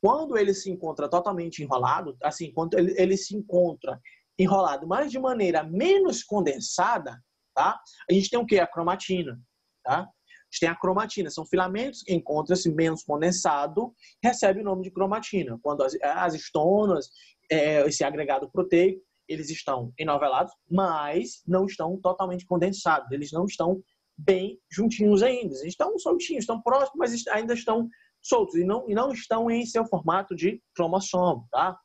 quando ele se encontra totalmente enrolado, assim, quando ele se encontra enrolado, mas de maneira menos condensada, tá? A gente tem o quê? A cromatina, tá? A gente tem a cromatina, são filamentos que encontram-se menos condensado, recebe o nome de cromatina. Quando as histonas, esse agregado proteico, eles estão enovelados, mas não estão totalmente condensados, eles não estão bem juntinhos ainda. Eles estão soltinhos, estão próximos, mas ainda estão soltos e não estão em seu formato de cromossomo, tá?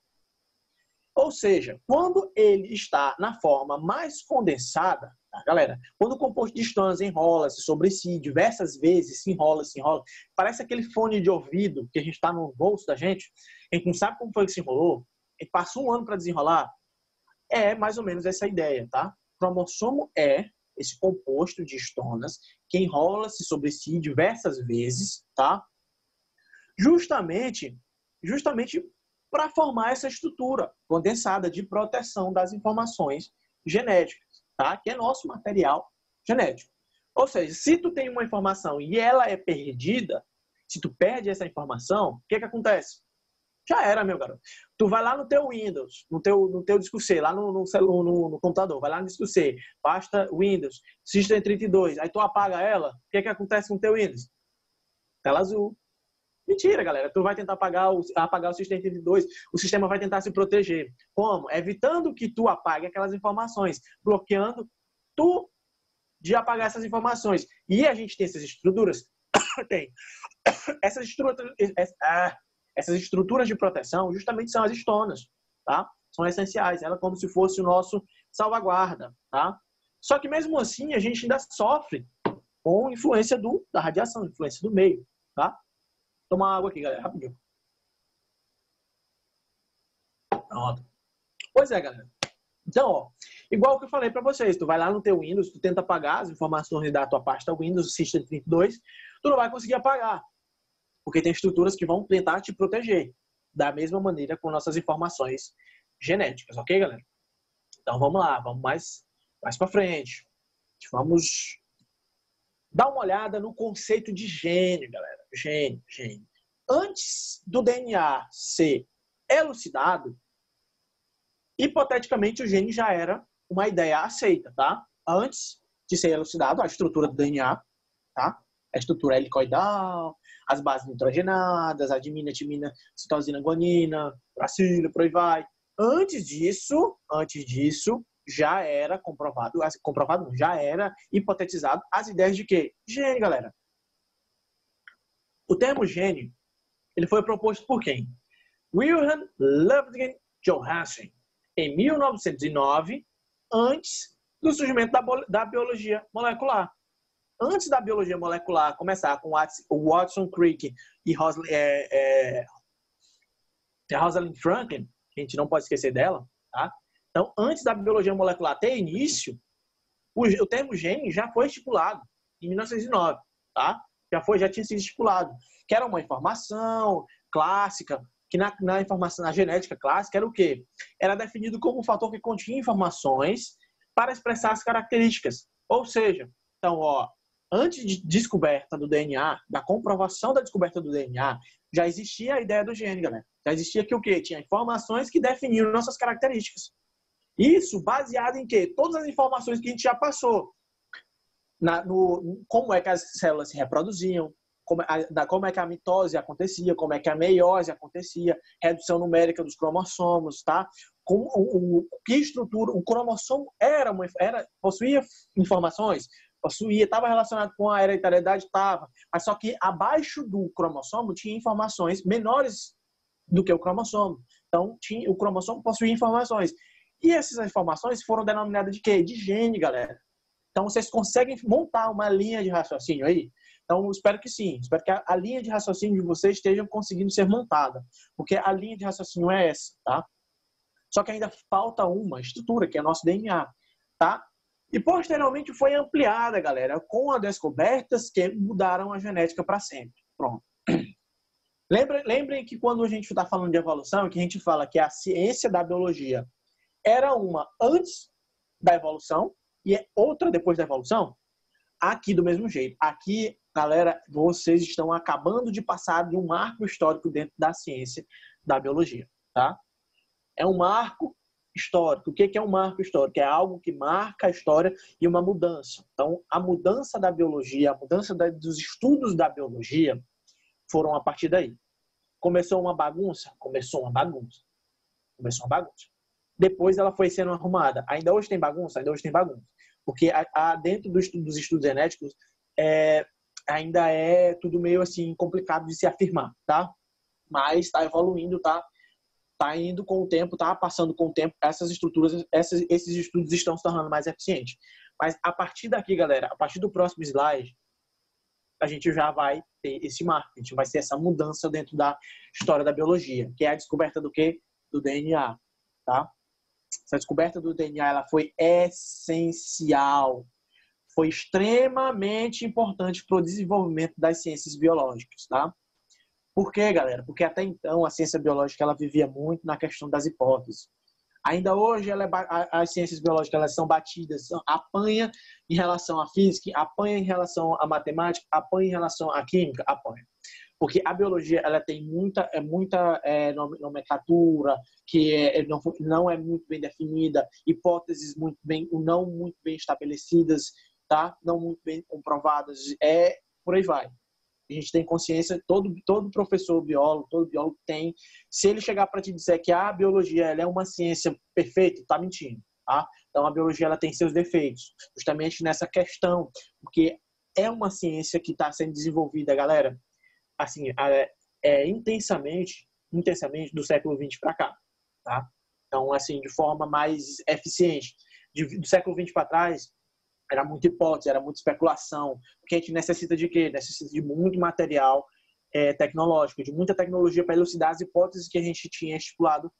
Ou seja, quando ele está na forma mais condensada, tá, galera? Quando o composto de histonas enrola-se sobre si diversas vezes, se enrola, parece aquele fone de ouvido que a gente está no bolso da gente, a gente não sabe como foi que se enrolou, a gente passa um ano para desenrolar. É mais ou menos essa ideia, tá? O cromossomo é esse composto de histonas que enrola-se sobre si diversas vezes, tá? Justamente para formar essa estrutura condensada de proteção das informações genéticas, tá? Que é nosso material genético. Ou seja, se tu tem uma informação e ela é perdida, se tu perde essa informação, o que acontece? Já era, meu garoto. Tu vai lá no teu Windows, no teu disco C, lá no computador, vai lá no disco C, pasta Windows, System 32, aí tu apaga ela, o que acontece com o teu Windows? Tela azul. Mentira, galera. Tu vai tentar apagar o System 32, o sistema vai tentar se proteger. Como? Evitando que tu apague aquelas informações, bloqueando tu de apagar essas informações. E a gente tem essas estruturas? Tem. Essas estruturas de proteção justamente são as histonas, tá? São essenciais. Ela é como se fosse o nosso salvaguarda, tá? Só que mesmo assim a gente ainda sofre com influência da radiação, influência do meio, tá? Toma água aqui, galera, rapidinho. Pronto. Pois é, galera. Então, ó, igual o que eu falei para vocês, tu vai lá no teu Windows, tu tenta apagar as informações da tua pasta Windows System 32, tu não vai conseguir apagar, porque tem estruturas que vão tentar te proteger, da mesma maneira com nossas informações genéticas, ok, galera? Então, vamos lá, vamos mais para frente. Vamos dar uma olhada no conceito de gene, galera. Gene. Antes do DNA ser elucidado, hipoteticamente o gene já era uma ideia aceita, tá? Antes de ser elucidado, a estrutura do DNA, tá? A estrutura helicoidal, as bases nitrogenadas, adimina, timina, citosina, guanina, uracilo, por aí vai. Antes disso, já era já era hipotetizado as ideias de quê? Gene, galera. O termo gene, ele foi proposto por quem? Wilhelm Ludwig Johansen, em 1909, antes do surgimento da biologia molecular. Antes da biologia molecular começar com o Watson Crick e Rosalind Franklin, que a gente não pode esquecer dela, tá? Então, antes da biologia molecular ter início, o termo gene já foi estipulado em 1909, tá? Já tinha sido estipulado, que era uma informação clássica, que na informação, na genética clássica, era o quê? Era definido como um fator que continha informações para expressar as características. Ou seja, então, ó, antes de descoberta do DNA, da comprovação da descoberta do DNA, já existia a ideia do gene, galera. Já existia que o quê? Tinha informações que definiam nossas características. Isso baseado em quê? Todas as informações que a gente já passou. Como é que as células se reproduziam, como é que a mitose acontecia, como é que a meiose acontecia, redução numérica dos cromossomos, tá? Que estrutura, o cromossomo possuía informações, estava relacionado com a hereditariedade, estava, mas só que abaixo do cromossomo tinha informações menores do que o cromossomo. Então, o cromossomo possuía informações. E essas informações foram denominadas de quê? De gene, galera. Então, vocês conseguem montar uma linha de raciocínio aí? Então, espero que sim. Espero que a linha de raciocínio de vocês esteja conseguindo ser montada. Porque a linha de raciocínio é essa, tá? Só que ainda falta uma estrutura, que é o nosso DNA, tá? E posteriormente foi ampliada, galera, com as descobertas que mudaram a genética para sempre. Pronto. Lembrem que quando a gente está falando de evolução, que a gente fala que a ciência da biologia era uma antes da evolução e é outra depois da evolução, aqui do mesmo jeito. Aqui, galera, vocês estão acabando de passar de um marco histórico dentro da ciência da biologia, tá? É um marco histórico. O que é um marco histórico? É algo que marca a história e uma mudança. Então, a mudança da biologia, a mudança dos estudos da biologia foram a partir daí. Começou uma bagunça? Começou uma bagunça. Começou uma bagunça. Depois ela foi sendo arrumada. Ainda hoje tem bagunça? Ainda hoje tem bagunça. Porque dentro dos estudos genéticos ainda é tudo meio assim complicado de se afirmar, tá? Mas está evoluindo, tá indo com o tempo, tá passando com o tempo, essas estruturas, esses estudos estão se tornando mais eficientes. Mas a partir daqui, galera, a partir do próximo slide, a gente já vai ter esse marco, a gente vai ter essa mudança dentro da história da biologia, que é a descoberta do quê? Do DNA, tá? Essa descoberta do DNA, ela foi essencial, foi extremamente importante para o desenvolvimento das ciências biológicas, tá? Por quê, galera? Porque até então a ciência biológica ela vivia muito na questão das hipóteses. Ainda hoje as ciências biológicas elas são batidas, apanha em relação à física, apanha em relação à matemática, apanha em relação à química, apanha. Porque a biologia ela tem muita nomenclatura que não é muito bem definida, hipóteses não muito bem estabelecidas, tá? Não muito bem comprovadas, por aí vai. A gente tem consciência, todo professor biólogo, todo biólogo tem. Se ele chegar para te dizer que a biologia ela é uma ciência perfeita, tá mentindo, tá? Então a biologia ela tem seus defeitos, justamente nessa questão, porque é uma ciência que está sendo desenvolvida, galera, assim, intensamente do século XX para cá, tá? Então, assim, de forma mais eficiente. Do século XX para trás, era muita hipótese, era muita especulação, porque a gente necessita de quê? Necessita de muito material tecnológico, de muita tecnologia para elucidar as hipóteses que a gente tinha estipulado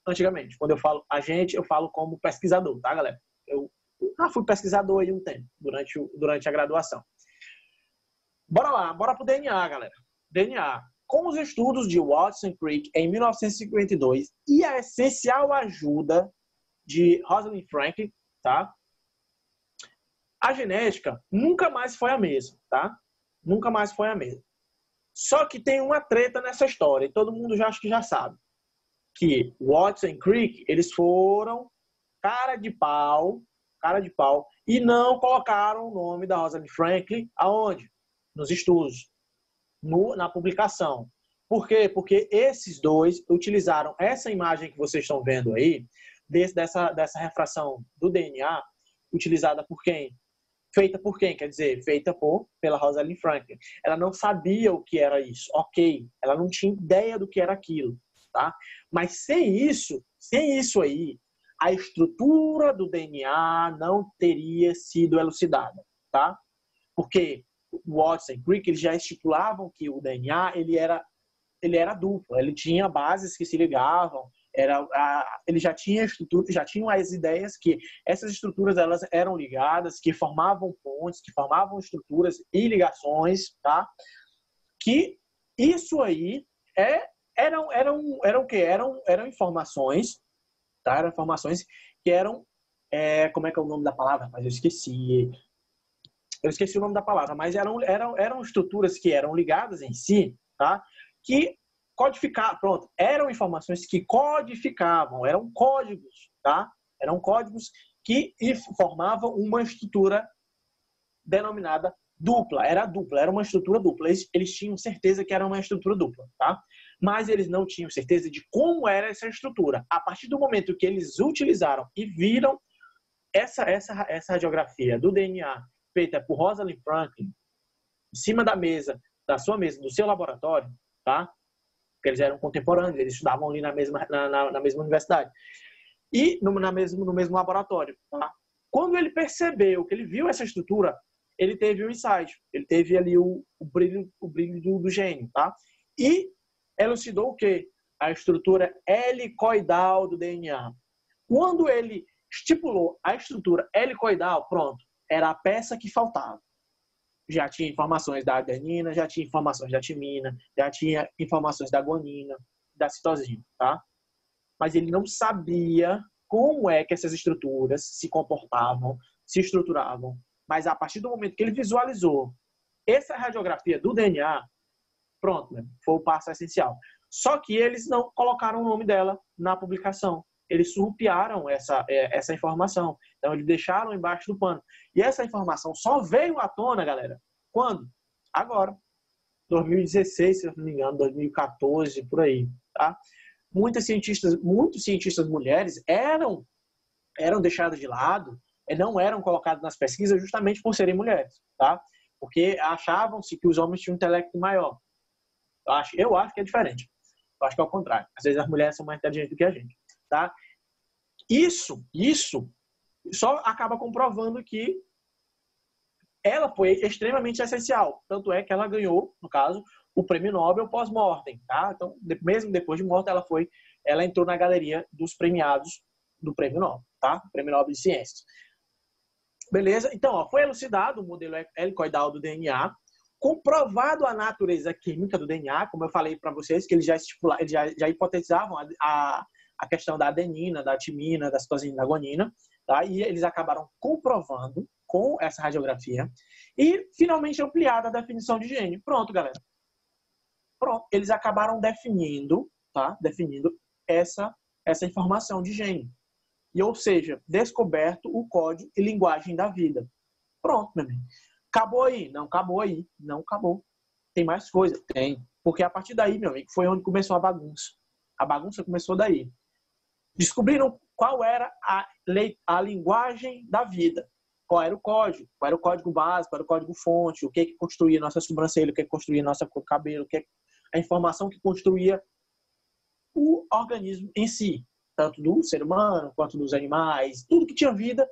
antigamente. Quando eu falo a gente, eu falo como pesquisador, tá, galera? Eu fui pesquisador aí um tempo, durante a graduação. Bora lá, bora pro DNA, galera. DNA. Com os estudos de Watson e Crick em 1952 e a essencial ajuda de Rosalind Franklin, tá? A genética nunca mais foi a mesma, tá? Nunca mais foi a mesma. Só que tem uma treta nessa história, e todo mundo acho que já sabe. Que Watson e Crick, eles foram cara de pau, e não colocaram o nome da Rosalind Franklin aonde? Nos estudos, na publicação. Por quê? Porque esses dois utilizaram essa imagem que vocês estão vendo aí, dessa refração do DNA, utilizada por quem? Feita por quem? Quer dizer, feita pela Rosalind Franklin. Ela não sabia o que era isso, ok. Ela não tinha ideia do que era aquilo, tá? Mas sem isso aí, a estrutura do DNA não teria sido elucidada, tá? Porque Watson e Crick eles já estipulavam que o DNA ele era duplo, ele tinha bases que se ligavam, ele já tinha estrutura, já tinham as ideias que essas estruturas elas eram ligadas, que formavam pontes, que formavam estruturas e ligações, tá? Que isso aí eram o quê? Eram informações, tá? Eram informações que eram como é que é o nome da palavra? Mas eu esqueci o nome da palavra, mas eram estruturas que eram ligadas em si, tá? Que eram informações que codificavam, eram códigos, tá? Eram códigos que formavam uma estrutura denominada dupla. Era uma estrutura dupla. Eles tinham certeza que era uma estrutura dupla, tá? Mas eles não tinham certeza de como era essa estrutura. A partir do momento que eles utilizaram e viram essa radiografia do DNA feita por Rosalind Franklin em cima da sua mesa, do seu laboratório, tá? Porque eles eram contemporâneos, eles estudavam ali na mesma universidade. e no mesmo laboratório. Tá? Quando ele percebeu, que ele viu essa estrutura, ele teve o insight, ele teve ali o brilho do gênio. Tá? E elucidou o quê? A estrutura helicoidal do DNA. Quando ele estipulou a estrutura helicoidal, pronto, era a peça que faltava. Já tinha informações da adenina, já tinha informações da timina, já tinha informações da guanina, da citosina, tá? Mas ele não sabia como é que essas estruturas se comportavam, se estruturavam. Mas a partir do momento que ele visualizou essa radiografia do DNA, pronto, né? Foi o passo essencial. Só que eles não colocaram o nome dela na publicação. Eles surrupiaram essa informação. Então, eles deixaram embaixo do pano. E essa informação só veio à tona, galera, quando? Agora. 2016, se eu não me engano, 2014, por aí. Tá? Muitos cientistas mulheres eram deixadas de lado, não eram colocadas nas pesquisas justamente por serem mulheres. Tá? Porque achavam-se que os homens tinham um intelecto maior. Eu acho que é diferente. Eu acho que é o contrário. Às vezes as mulheres são mais inteligentes do que a gente. Tá? Isso só acaba comprovando que ela foi extremamente essencial. Tanto é que ela ganhou, no caso, o prêmio Nobel pós-mortem. Tá? Então, mesmo depois de morta, ela entrou na galeria dos premiados do prêmio Nobel. Tá? Prêmio Nobel de Ciências. Beleza? Então, ó, foi elucidado o modelo helicoidal do DNA, comprovado a natureza química do DNA, como eu falei para vocês, que eles já hipotetizavam a questão da adenina, da timina, da citosina, da guanina, tá? E eles acabaram comprovando com essa radiografia e finalmente ampliada a definição de gene. Pronto, galera. Pronto, eles acabaram definindo, tá? Definindo essa informação de gene. E, ou seja, descoberto o código e linguagem da vida. Pronto, meu amigo. Acabou aí? Não acabou aí. Não acabou. Tem mais coisa? Tem. Porque a partir daí, meu amigo, foi onde começou a bagunça. A bagunça começou daí. Descobriram qual era a linguagem da vida. Qual era o código básico, qual era o código fonte, o que construía nossa sobrancelha, o que construía nossa cor do cabelo, a informação que construía o organismo em si, tanto do ser humano quanto dos animais, tudo que tinha vida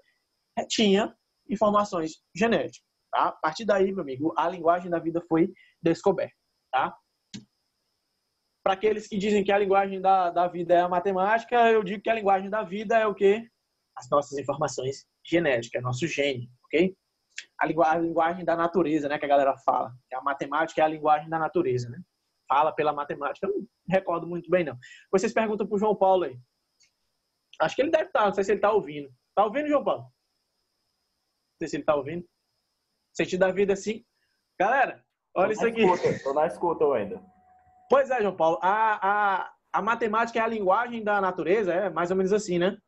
tinha informações genéticas. Tá? A partir daí, meu amigo, a linguagem da vida foi descoberta. Tá? Para aqueles que dizem que a linguagem da vida é a matemática, eu digo que a linguagem da vida é o quê? As nossas informações genéticas, nosso gene, ok? A linguagem da natureza, né, que a galera fala. Que a matemática é a linguagem da natureza, né? Fala pela matemática. Eu não recordo muito bem, não. Vocês perguntam pro João Paulo aí. Acho que ele deve estar, não sei se ele está ouvindo. Tá ouvindo, João Paulo? Não sei se ele está ouvindo. Sentido da vida, sim. Galera, olha isso aqui. Tô na escuta ainda. Pois é, João Paulo. A matemática é a linguagem da natureza, é mais ou menos assim, né?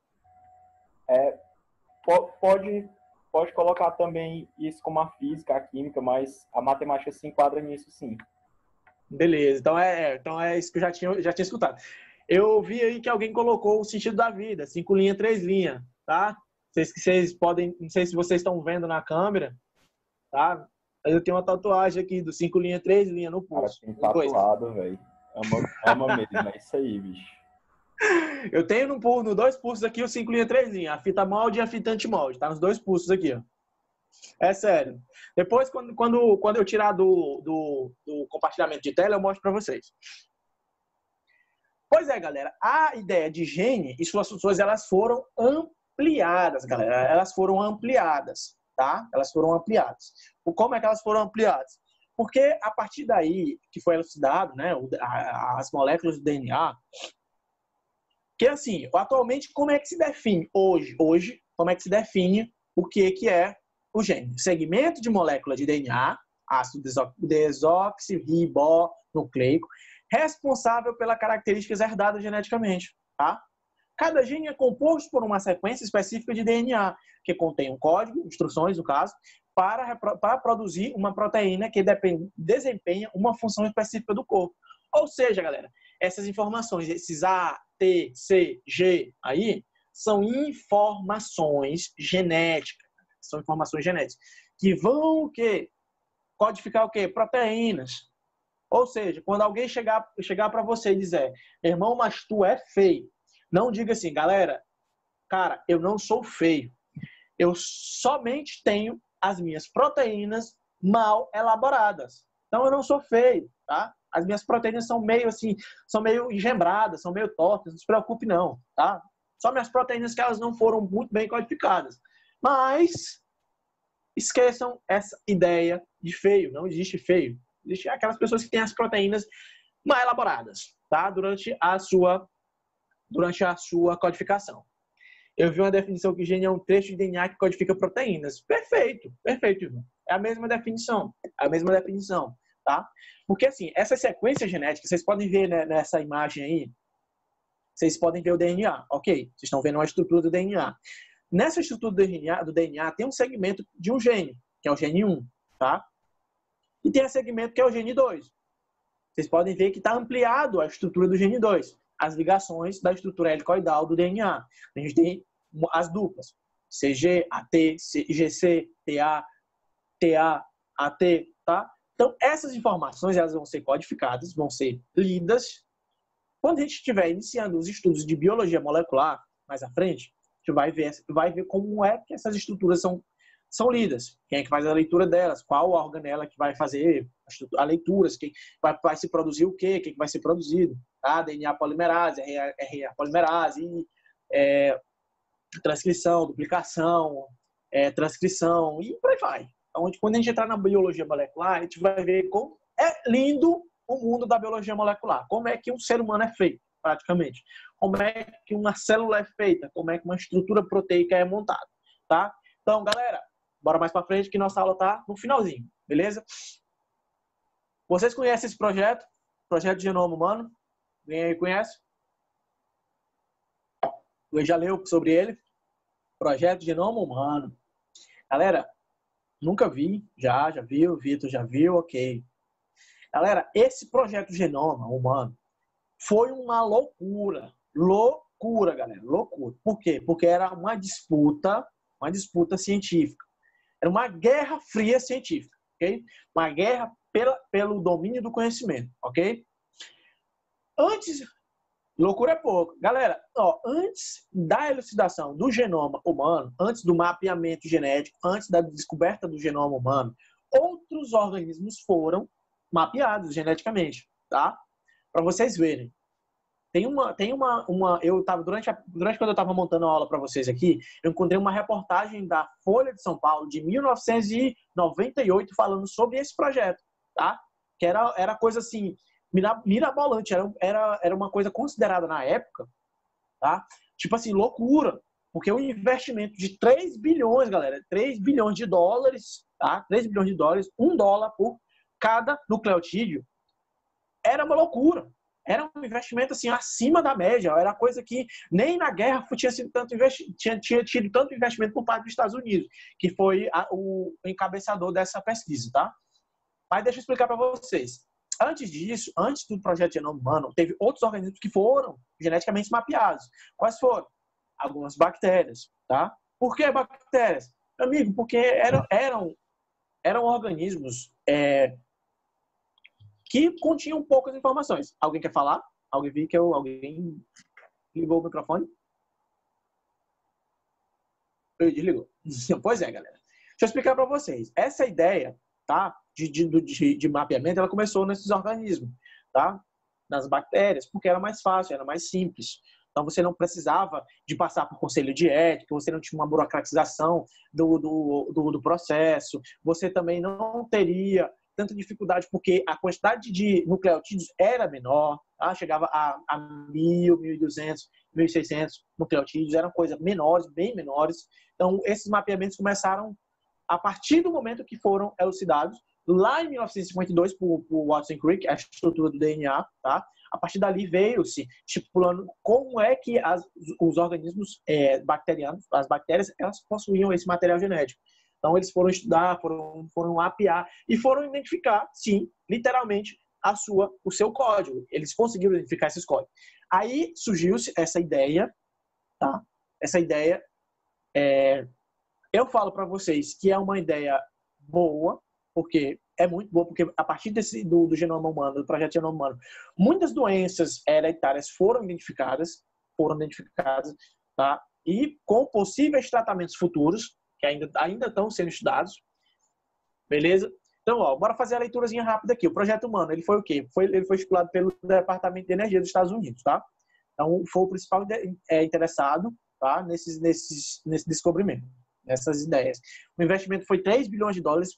Pode colocar também isso como a física, a química, mas a matemática se enquadra nisso, sim. Beleza. Então é isso que eu já tinha escutado. Eu vi aí que alguém colocou o sentido da vida, 5 linhas, 3 linhas, tá? Vocês podem, não sei se vocês estão vendo na câmera, tá? Eu tenho uma tatuagem aqui do 5 linhas, 3 linhas no pulso. Cara, tem tatuado, velho. Ama mesmo, é isso aí, bicho. Eu tenho no 2 pulsos aqui o 5 linhas, 3 linhas. A fita molde e a fita anti-molde. Tá nos 2 pulsos aqui, ó. É sério. Depois, quando eu tirar do compartilhamento de tela, eu mostro para vocês. Pois é, galera. A ideia de gene e suas funções, elas foram ampliadas, galera. Elas foram ampliadas, tá? Elas foram ampliadas. Como é que elas foram ampliadas? Porque a partir daí que foi elucidado, né, as moléculas do DNA, que assim, atualmente, como é que se define hoje, como é que se define o que é o gene? Segmento de molécula de DNA, ácido desoxirribonucleico, responsável pelas características herdadas geneticamente, tá? Cada gene é composto por uma sequência específica de DNA, que contém um código, instruções, no caso, para produzir uma proteína que desempenha uma função específica do corpo. Ou seja, galera, essas informações, esses A, T, C, G aí, são informações genéticas. São informações genéticas que vão o quê? Codificar o quê? Proteínas. Ou seja, quando alguém chegar para você e dizer, irmão, mas tu é feio, não diga assim, galera, cara, eu não sou feio. Eu somente tenho as minhas proteínas mal elaboradas. Então, eu não sou feio, tá? As minhas proteínas são meio assim, são meio engembradas, são meio tortas, não se preocupe não, tá? Só minhas proteínas que elas não foram muito bem codificadas. Mas esqueçam essa ideia de feio, não existe feio. Existem aquelas pessoas que têm as proteínas mal elaboradas, tá? Durante a sua codificação. Eu vi uma definição que gene é um trecho de DNA que codifica proteínas. Perfeito, perfeito, irmão. É a mesma definição, tá? Porque, assim, essa sequência genética, vocês podem ver, né, nessa imagem aí, vocês podem ver o DNA, ok? Vocês estão vendo a estrutura do DNA. Nessa estrutura do DNA tem um segmento de um gene, que é o gene 1, tá? E tem um segmento que é o gene 2. Vocês podem ver que está ampliado a estrutura do gene 2, as ligações da estrutura helicoidal do DNA. A gente tem as duplas, CG, AT, GC, TA, TA, AT, tá? Então, essas informações elas vão ser codificadas, vão ser lidas. Quando a gente estiver iniciando os estudos de biologia molecular, mais à frente, a gente vai ver como é que essas estruturas são lidas. Quem é que faz a leitura delas, qual organela que vai fazer a leitura, quem vai se produzir o quê, quem vai ser produzido, tá? DNA polimerase, RNA polimerase, transcrição, duplicação, transcrição e por aí vai. Então, quando a gente entrar na biologia molecular, a gente vai ver como é lindo o mundo da biologia molecular. Como é que um ser humano é feito, praticamente. Como é que uma célula é feita, como é que uma estrutura proteica é montada, tá? Então, galera, bora mais para frente que nossa aula tá no finalzinho, beleza? Vocês conhecem esse projeto? Projeto de Genoma Humano? Alguém aí conhece? Eu já leu sobre ele? Projeto de Genoma Humano. Galera, nunca vi, já viu, Vitor já viu, ok. Galera, esse projeto de Genoma Humano foi uma loucura. Loucura, galera, loucura. Por quê? Porque era uma disputa científica. Era uma guerra fria científica, ok? Uma guerra pelo domínio do conhecimento, ok? Loucura é pouco. Galera, antes da elucidação do genoma humano, antes do mapeamento genético, antes da descoberta do genoma humano, outros organismos foram mapeados geneticamente, tá? Para vocês verem. Eu tava durante quando eu estava montando a aula para vocês aqui, eu encontrei uma reportagem da Folha de São Paulo de 1998 falando sobre esse projeto, tá? Que era coisa assim mirabolante, era uma coisa considerada na época, tá? Tipo assim, loucura, porque o investimento de 3 bilhões, galera, 3 bilhões de dólares, tá? 3 bilhões de dólares, $1 por cada nucleotídeo, era uma loucura. Era um investimento assim acima da média, era coisa que nem na guerra tinha tido tanto investimento por parte dos Estados Unidos, que foi o encabeçador dessa pesquisa, tá? Mas deixa eu explicar para vocês. Antes disso, antes do projeto Genoma Humano, teve outros organismos que foram geneticamente mapeados. Quais foram? Algumas bactérias, tá? Por que bactérias? Amigo, porque eram organismos que continham poucas informações. Alguém quer falar? Alguém ligou o microfone? Desligou. Pois é, galera. Deixa eu explicar para vocês. Essa ideia, tá, de mapeamento, ela começou nesses organismos, tá? Nas bactérias, porque era mais fácil, era mais simples. Então, você não precisava de passar por conselho de ética, você não tinha uma burocratização do processo, você também não teria tanta dificuldade, porque a quantidade de nucleotídeos era menor, tá? Chegava a 1.000, 1.200, 1.600 nucleotídeos, eram coisas menores, bem menores. Então, esses mapeamentos começaram a partir do momento que foram elucidados, lá em 1952, por Watson Crick, a estrutura do DNA, tá? A partir dali veio-se estipulando como é que os organismos bacterianos, as bactérias, elas possuíam esse material genético. Então, eles foram estudar, foram mapear e foram identificar, sim, literalmente, o seu código. Eles conseguiram identificar esses códigos. Aí surgiu-se essa ideia, tá? Essa ideia, eu falo para vocês que é uma ideia boa, porque é muito boa, porque a partir do genoma humano, do projeto Genoma Humano, muitas doenças hereditárias foram identificadas, tá? e com possíveis tratamentos futuros, que ainda estão sendo estudados. Beleza? Então, ó, bora fazer a leiturazinha rápida aqui. O Projeto Humano, ele foi o quê? Ele foi estipulado pelo Departamento de Energia dos Estados Unidos, tá? Então, foi o principal interessado, tá? Nesse descobrimento, nessas ideias. O investimento foi 3 bilhões de dólares,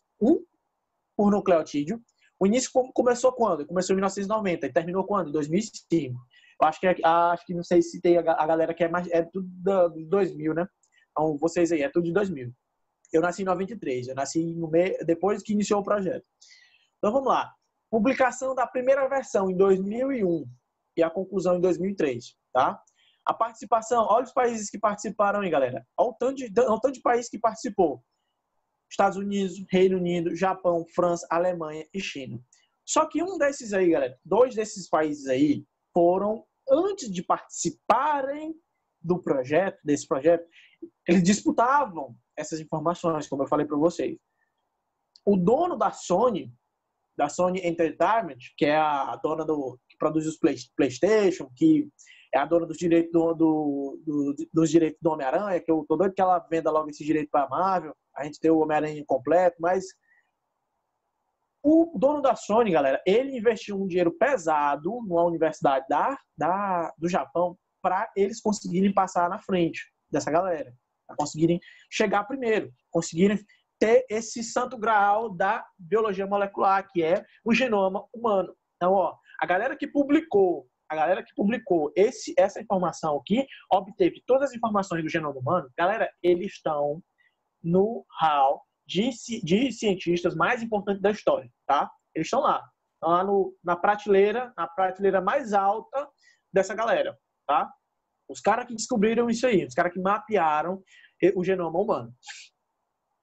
por nucleotídeo. O início começou quando? Começou em 1990 e terminou quando? Em 2005. Eu acho que não sei se tem a galera que é tudo de 2000, né? Então, vocês aí, é tudo de 2000. Eu nasci em 93, eu nasci depois que iniciou o projeto. Então, vamos lá. Publicação da primeira versão em 2001 e a conclusão em 2003, tá? A participação, olha os países que participaram aí, galera. Olha o tanto de país que participou. Estados Unidos, Reino Unido, Japão, França, Alemanha e China. Só que um desses aí, galera, 2 desses países aí foram, antes de participarem desse projeto, eles disputavam essas informações, como eu falei para vocês. O dono da Sony Entertainment, que é a dona que produz os PlayStation, que é a dona dos direitos dos direitos do Homem-Aranha, que eu tô doido que ela venda logo esse direito para a Marvel, a gente tem o Homem-Aranha incompleto, mas o dono da Sony, galera, ele investiu um dinheiro pesado numa universidade do Japão para eles conseguirem passar na frente dessa galera, para conseguirem chegar primeiro, conseguirem ter esse santo graal da biologia molecular, que é o genoma humano. Então, ó, a galera que publicou essa informação aqui, obteve todas as informações do genoma humano, galera, eles estão no hall de cientistas mais importantes da história, tá? Eles estão lá na prateleira mais alta dessa galera, tá? Os caras que descobriram isso aí, os caras que mapearam o genoma humano.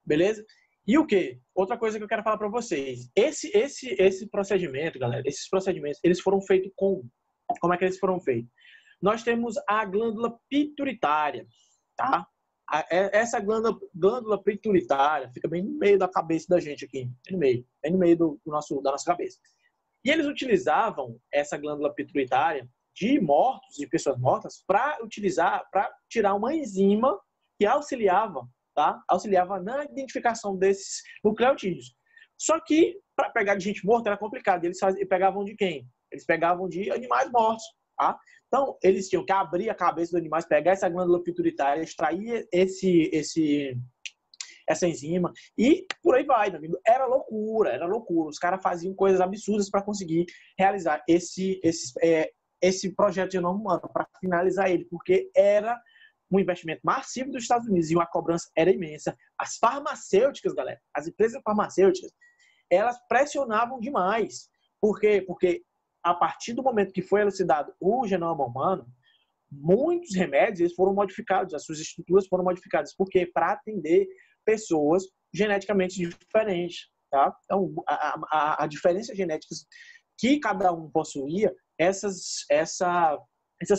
Beleza? E o quê? Outra coisa que eu quero falar para vocês. Esse procedimento, galera, esses procedimentos, eles foram feitos como é que eles foram feitos? Nós temos a glândula pituitária, tá? Essa glândula pituitária fica bem no meio da cabeça da gente aqui, bem no meio da nossa cabeça. E eles utilizavam essa glândula pituitária de pessoas mortas, para tirar uma enzima que auxiliava na identificação desses nucleotídeos. Só que, para pegar de gente morta era complicado. Eles pegavam de quem? Eles pegavam de animais mortos, tá? Então, eles tinham que abrir a cabeça dos animais, pegar essa glândula pituitária, extrair essa enzima e por aí vai, meu amigo. Era loucura. Os caras faziam coisas absurdas para conseguir realizar esse projeto de genoma humano, para finalizar ele, porque era um investimento massivo dos Estados Unidos e uma cobrança era imensa. As farmacêuticas, galera, as empresas farmacêuticas, elas pressionavam demais. Por quê? Porque a partir do momento que foi elucidado o genoma humano, muitos remédios eles foram modificados, as suas estruturas foram modificadas. Por quê? Para atender pessoas geneticamente diferentes, tá? Então, a diferença genética que cada um possuía, essas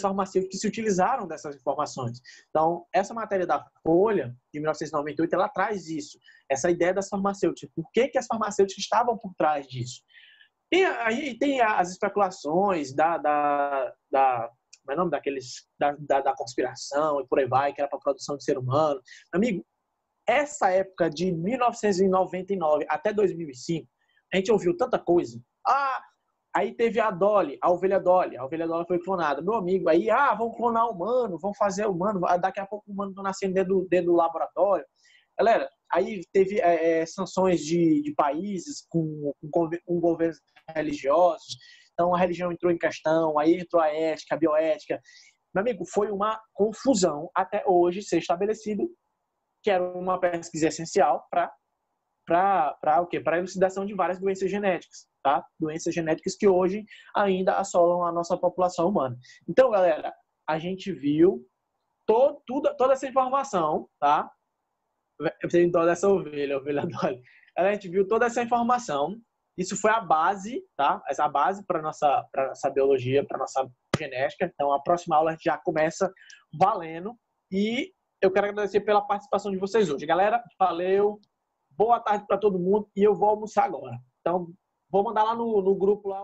farmacêuticas se utilizaram dessas informações. Então, essa matéria da Folha, de 1998, ela traz isso, essa ideia das farmacêuticas. Por que as farmacêuticas estavam por trás disso? Aí tem as especulações como é o nome daqueles, da conspiração e por aí vai, que era para a produção de ser humano. Amigo, essa época de 1999 até 2005, a gente ouviu tanta coisa. Aí teve a Dolly, a ovelha Dolly. A ovelha Dolly foi clonada. Meu amigo, aí, vão clonar o humano, vão fazer o humano, daqui a pouco o humano está nascendo dentro do laboratório. Galera, aí teve sanções de países com governos religiosos. Então, a religião entrou em questão, aí entrou a ética, a bioética. Meu amigo, foi uma confusão até hoje ser estabelecido que era uma pesquisa essencial para o quê? Para a elucidação de várias doenças genéticas, tá? Doenças genéticas que hoje ainda assolam a nossa população humana. Então, galera, a gente viu toda essa informação, tá? Toda essa ovelha Dolly. A gente viu toda essa informação. Isso foi a base, tá? Essa é a base para nossa biologia, para nossa genética. Então, a próxima aula a gente já começa valendo. E eu quero agradecer pela participação de vocês hoje. Galera, valeu. Boa tarde para todo mundo e eu vou almoçar agora. Então, vou mandar lá no grupo lá